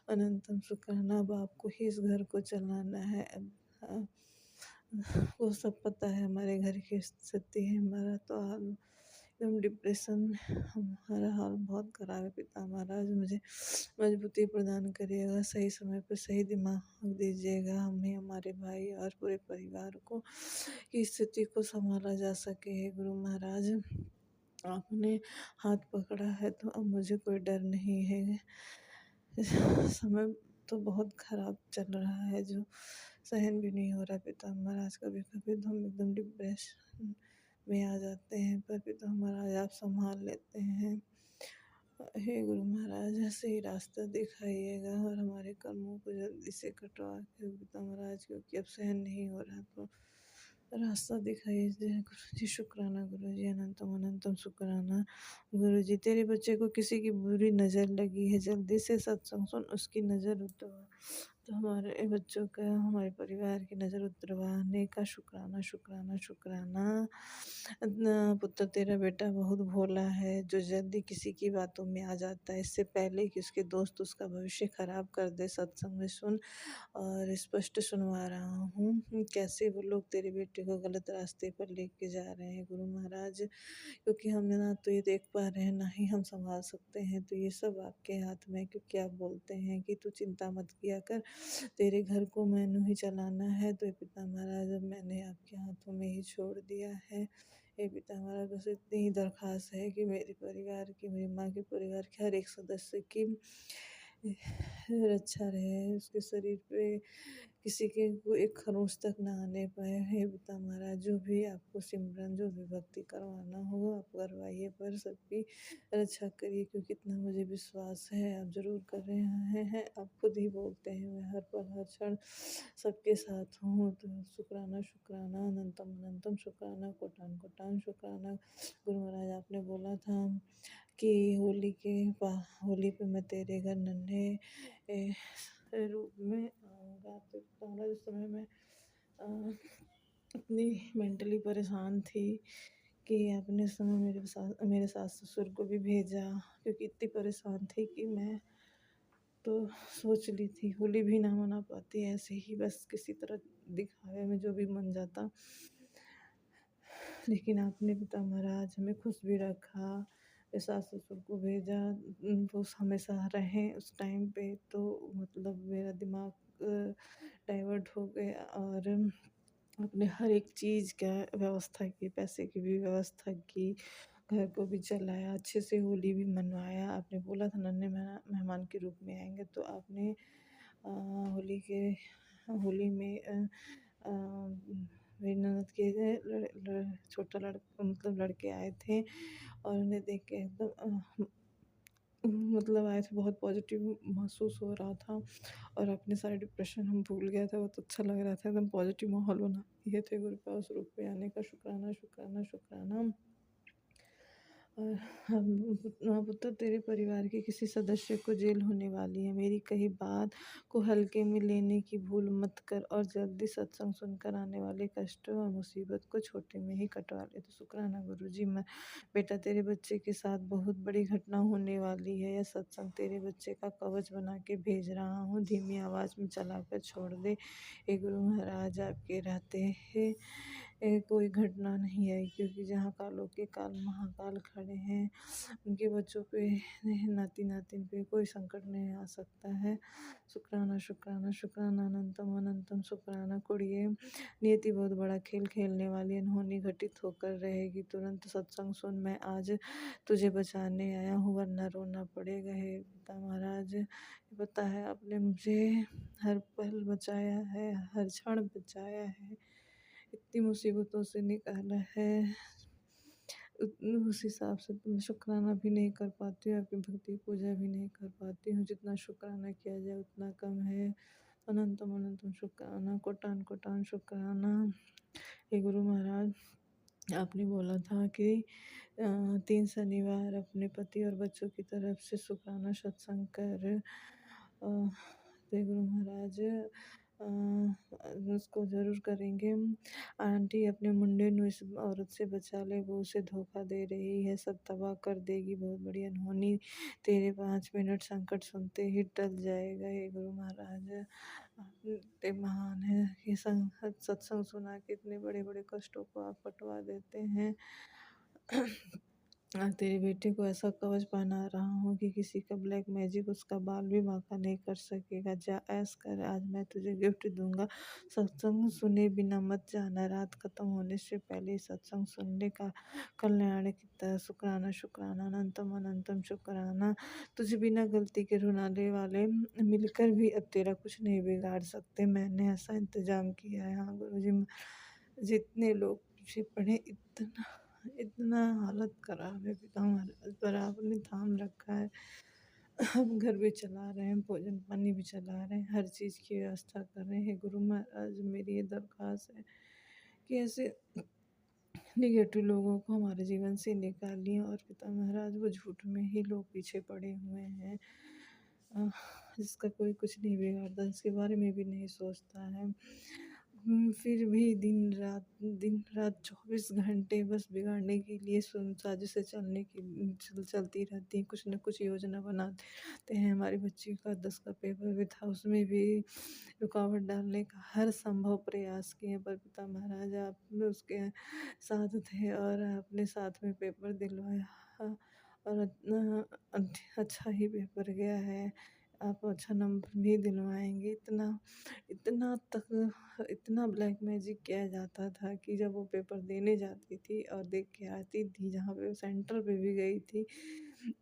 अनंतम शुक्राना। अब आपको ही इस घर को चलाना है। अब वो सब पता है हमारे घर की स्थिति है। हमारा तो हाल एकदम डिप्रेशन में, हमारा हाल बहुत खराब है। पिता महाराज, मुझे मजबूती प्रदान करिएगा, सही समय पर सही दिमाग दीजिएगा, हमें हमारे भाई और पूरे परिवार को की स्थिति को संभाला जा सके। हे गुरु महाराज, आपने हाथ पकड़ा है तो अब मुझे कोई डर नहीं है। समय तो बहुत खराब चल रहा है जो सहन भी नहीं हो रहा। पिता महाराज, कभी कभी तो हम एकदम डिप्रेशन में आ जाते हैं, पर पिता महाराज आप संभाल लेते हैं। हे गुरु महाराज, ऐसे ही रास्ता दिखाइएगा और हमारे कर्मों को जल्दी से कटवा के पिता महाराज, क्योंकि अब सहन नहीं हो रहा तो रास्ता दिखाइए। गुरु जी शुक्राना, गुरु जी अनंतम अनंतम शुक्राना। गुरु जी, तेरे बच्चे को किसी की बुरी नज़र लगी है, जल्दी से सत्संग सुन, उसकी नज़र उतरवा। तो हमारे बच्चों का, हमारे परिवार की नज़र उतरवाने का शुक्राना शुक्राना शुक्राना। पुत्र तेरा बेटा बहुत भोला है जो जल्दी किसी की बातों में आ जाता है, इससे पहले कि उसके दोस्त उसका भविष्य खराब कर दे। सत्संग में सुन और स्पष्ट सुनवा रहा हूँ कैसे वो लोग तेरे बेटे को गलत रास्ते पर लेके जा रहे हैं। गुरु महाराज, क्योंकि हम ना तो ये देख पा रहे हैं ना ही हम संभाल सकते हैं, तो ये सब आपके हाथ में है। क्योंकि आप बोलते हैं कि तू चिंता मत किया कर, तेरे घर को मैंने ही चलाना है। तो हे पिता महाराज, अब मैंने आपके हाथों में ही छोड़ दिया है। हे पिता महाराज, बस इतनी ही दरख्वास्त है कि मेरे परिवार की, मेरी माँ के परिवार के हर एक सदस्य की रक्षा रहे, उसके शरीर पे किसी के को एक खरोंच तक ना आने पाए। हे पिता महाराज, जो भी आपको सिमरन, जो भी भक्ति करवाना हो आप करवाइए, पर सबकी रक्षा करिए, क्योंकि इतना मुझे विश्वास है आप ज़रूर कर रहे हैं। आप खुद ही बोलते हैं मैं हर पल हर क्षण सबके साथ हूँ। तो शुक्राना शुक्राना अनंतम अनंतम शुक्राना कोटान कोटान शुक्राना। गुरु महाराज, आपने बोला था कि होली पे मैं तेरे घर नन्हे रूप में आऊँगा। तो पहले उस समय मैं इतनी मेंटली परेशान थी कि आपने उस समय मेरे सास ससुर को भी भेजा, क्योंकि इतनी परेशान थी कि मैं तो सोच ली थी होली भी ना मना पाती, ऐसे ही बस किसी तरह दिखावे में जो भी मन जाता। लेकिन आपने पिता महाराज हमें खुश भी रखा, मेरे सास ससुर को भेजा, वो हमेशा रहें उस टाइम पे। तो मतलब मेरा दिमाग डाइवर्ट हो गया और अपने हर एक चीज़ का व्यवस्था की, पैसे की भी व्यवस्था की, घर को भी चलाया, अच्छे से होली भी मनवाया। आपने बोला था नन्हे मेहमान के रूप में आएंगे, तो आपने होली में मेरी ननद के छोटा मतलब लड़के आए थे और उन्हें देख के एकदम मतलब आए थे, बहुत पॉजिटिव महसूस हो रहा था और अपने सारे डिप्रेशन हम भूल गए थे। बहुत अच्छा लग रहा था, एकदम पॉजिटिव माहौल बना दिए थे गुरु का उस रूप में आने का। शुक्राना शुक्राना शुक्राना। और पुत्र, तेरे परिवार के किसी सदस्य को जेल होने वाली है, मेरी कही बात को हल्के में लेने की भूल मत कर और जल्दी सत्संग सुनकर आने वाले कष्टों और मुसीबत को छोटे में ही कटवा ले। तो शुक्राना गुरुजी। मैं बेटा, तेरे बच्चे के साथ बहुत बड़ी घटना होने वाली है, यह सत्संग तेरे बच्चे का कवच बना के भेज रहा हूँ, धीमी आवाज़ में चलाकर छोड़ दे। हे गुरु महाराज, आपके रहते हैं कोई घटना नहीं आई, क्योंकि जहाँ कालों के काल महाकाल खड़े हैं, उनके बच्चों पे, नाती नातिन पे कोई संकट नहीं आ सकता है। शुक्राना शुक्राना शुक्राना अनंतम अनंतम शुक्राना। कुड़िए, नियति बहुत बड़ा खेल खेलने वाली अनहोनी घटित होकर रहेगी, तुरंत सत्संग सुन, मैं आज तुझे बचाने आया हूँ, वरना रोना पड़ेगा। हे पिता महाराज, पता है आपने मुझे हर पल बचाया है, हर क्षण बचाया है, इतनी मुसीबतों से निकाला है, उस हिसाब से तो मैं शुक्राना भी नहीं कर पाती हूँ, आपकी भक्ति पूजा भी नहीं कर पाती हूँ। जितना शुक्राना किया जाए उतना कम है। अनंतम अनंतम शुक्राना कोटान कोटान शुक्राना। हे गुरु महाराज, आपने बोला था कि 3 शनिवार अपने पति और बच्चों की तरफ से शुक्राना सत्संग कर। हे गुरु महाराज, उसको ज़रूर करेंगे। आंटी, अपने मुंडे नु इस औरत से बचा ले, वो उसे धोखा दे रही है, सब तबाह कर देगी, बहुत बड़ी अनहोनी तेरे 5 मिनट संकट सुनते ही टल जाएगा। हे गुरु महाराज, आप इतने महान है कि सत्संग सुना के इतने बड़े बड़े कष्टों को आप कटवा देते हैं। आज तेरे बेटे को ऐसा कवच पहना रहा हूँ कि किसी का ब्लैक मैजिक उसका बाल भी बांका नहीं कर सकेगा। जा ऐश कर, आज मैं तुझे गिफ्ट दूंगा, सत्संग सुने बिना मत जाना, रात खत्म होने से पहले ही सत्संग सुनने का कल्याण की तरह। शुक्राना शुक्राना अनंतम अनंतम शुक्राना। तुझे बिना गलती के रुलाने वाले मिलकर भी अब तेरा कुछ नहीं बिगाड़ सकते, मैंने ऐसा इंतजाम किया है। हाँ गुरु जी, जितने लोग पीछे पड़े, इतना इतना हालत खराब है पिता महाराज, पर आपने थाम रखा है। हम घर भी चला रहे हैं, भोजन पानी भी चला रहे हैं, हर चीज़ की व्यवस्था कर रहे हैं। गुरु महाराज, मेरी ये दरख्वास्त है कि ऐसे निगेटिव लोगों को हमारे जीवन से निकालिए। और पिता महाराज, वो झूठ में ही लोग पीछे पड़े हुए हैं, जिसका कोई कुछ नहीं बिगाड़ता, जिसके बारे में भी नहीं सोचता है, फिर भी दिन रात 24 घंटे बस बिगाड़ने के लिए साजिशें चलती रहती हैं, कुछ न कुछ योजना बनाते हैं। हमारी बच्ची का 10 का पेपर भी था, उसमें भी रुकावट डालने का हर संभव प्रयास किए, पर पिता महाराज आप उसके साथ थे और आपने साथ में पेपर दिलवाया और अच्छा ही पेपर गया है। आप अच्छा नंबर भी दिलवाएँगे। इतना इतना तक इतना ब्लैक मैजिक किया जाता था कि जब वो पेपर देने जाती थी और देख के आती थी, जहाँ पे सेंटर पे भी गई थी,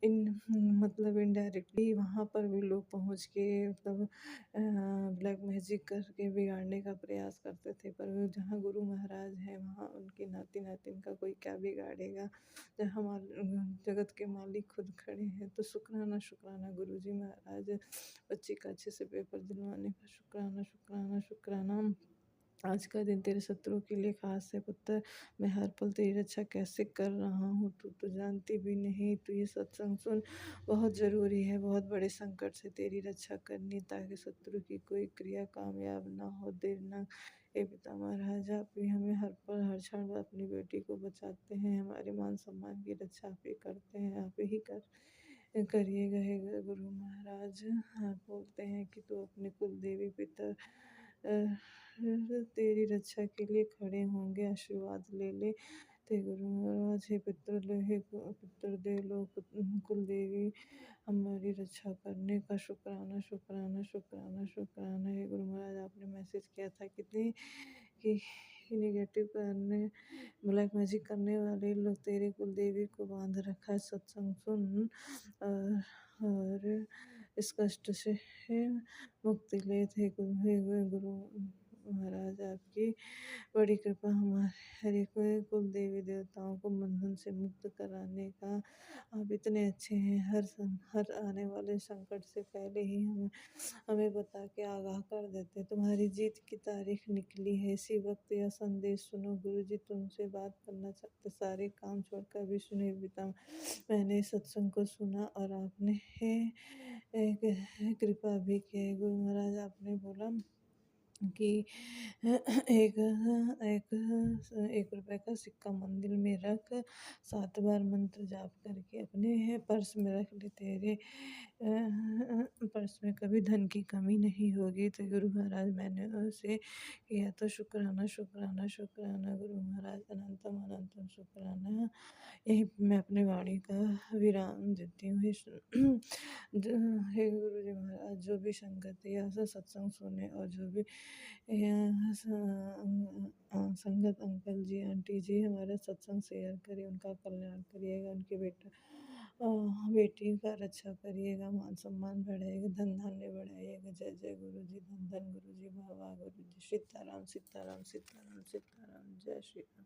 मतलब इनडायरेक्टली वहाँ पर भी लोग पहुँच के मतलब ब्लैक मैजिक करके बिगाड़ने का प्रयास करते थे। पर वो जहाँ गुरु महाराज हैं, वहाँ उनके नाती-नातिन का कोई क्या बिगाड़ेगा? जहाँ जगत के मालिक खुद खड़े हैं, तो शुक्राना शुक्राना गुरुजी महाराज, बच्ची का अच्छे से पेपर दिलवाने का शुक्राना शुक्राना शुक्राना। आज का दिन तेरे शत्रु के लिए खास है पुत्र। मैं हर पल तेरी रक्षा कैसे कर रहा हूँ, तू तो जानती भी नहीं। तू ये सत्संग सुन, बहुत ज़रूरी है। बहुत बड़े संकट से तेरी रक्षा करनी, ताकि शत्रु की कोई क्रिया कामयाब ना हो। देर न, हे पिता महाराज, आप भी हमें हर पल हर क्षण अपनी बेटी को बचाते हैं। हमारे मान सम्मान की रक्षा आप ही करते हैं, आप ही करिएगा। हे गुरु महाराज, आप बोलते हैं कि तू अपने कुल देवी पिता तेरी रक्षा के लिए खड़े होंगे। आशीर्वाद ले ले। ते गुरु महाराज, हे पितृदेव लोग, कुल देवी, हमारी रक्षा करने का शुक्राना शुक्राना शुक्राना शुक्राना। हे गुरु महाराज, आपने मैसेज किया था कितनी कि निगेटिव करने, ब्लैक मैजिक करने वाले लोग तेरे कुल देवी को बांध रखा है। सत्संग सुन और इस कष्ट से मुक्ति ले। थे गुरु महाराज, आपकी बड़ी कृपा हमारे कुल देवी देवताओं को बंधन से मुक्त कराने का। आप इतने अच्छे हैं, हर आने वाले संकट से पहले ही हमें बता के आगाह कर देते। तुम्हारी जीत की तारीख निकली है, इसी वक्त यह संदेश सुनो। गुरुजी तुमसे बात करना चाहते, सारे काम छोड़कर भी सुने। पिता, मैंने इस सत्संग को सुना और आपने कृपा भी की है। गुरु महाराज, आपने बोला कि एक एक 1 रुपए का सिक्का मंदिर में रख, 7 बार मंत्र जाप करके अपने पर्स में रख ले। तेरे पर्स में कभी धन की कमी नहीं होगी। तो गुरु महाराज, मैंने उसे किया तो शुक्राना शुक्राना शुक्राना। गुरु महाराज, अनंतम अनंतम शुक्राना। यहीं पे मैं अपनी वाणी का विराम देती हूँ। हे गुरु जी महाराज, जो भी संगत यह सत्संग सुने और जो भी यह संगत अंकल जी आंटी जी हमारा सत्संग शेयर करिए, उनका कल्याण करिएगा, उनके बेटी का रक्षा करिएगा, मान सम्मान बढ़ाइएगा, धन धान्य बढ़ाइएगा। जय जय गुरु जी, धन धन गुरु जी, वाह वाह गुरु जी। सीताराम सीताराम सीताराम सीताराम, जय श्री राम।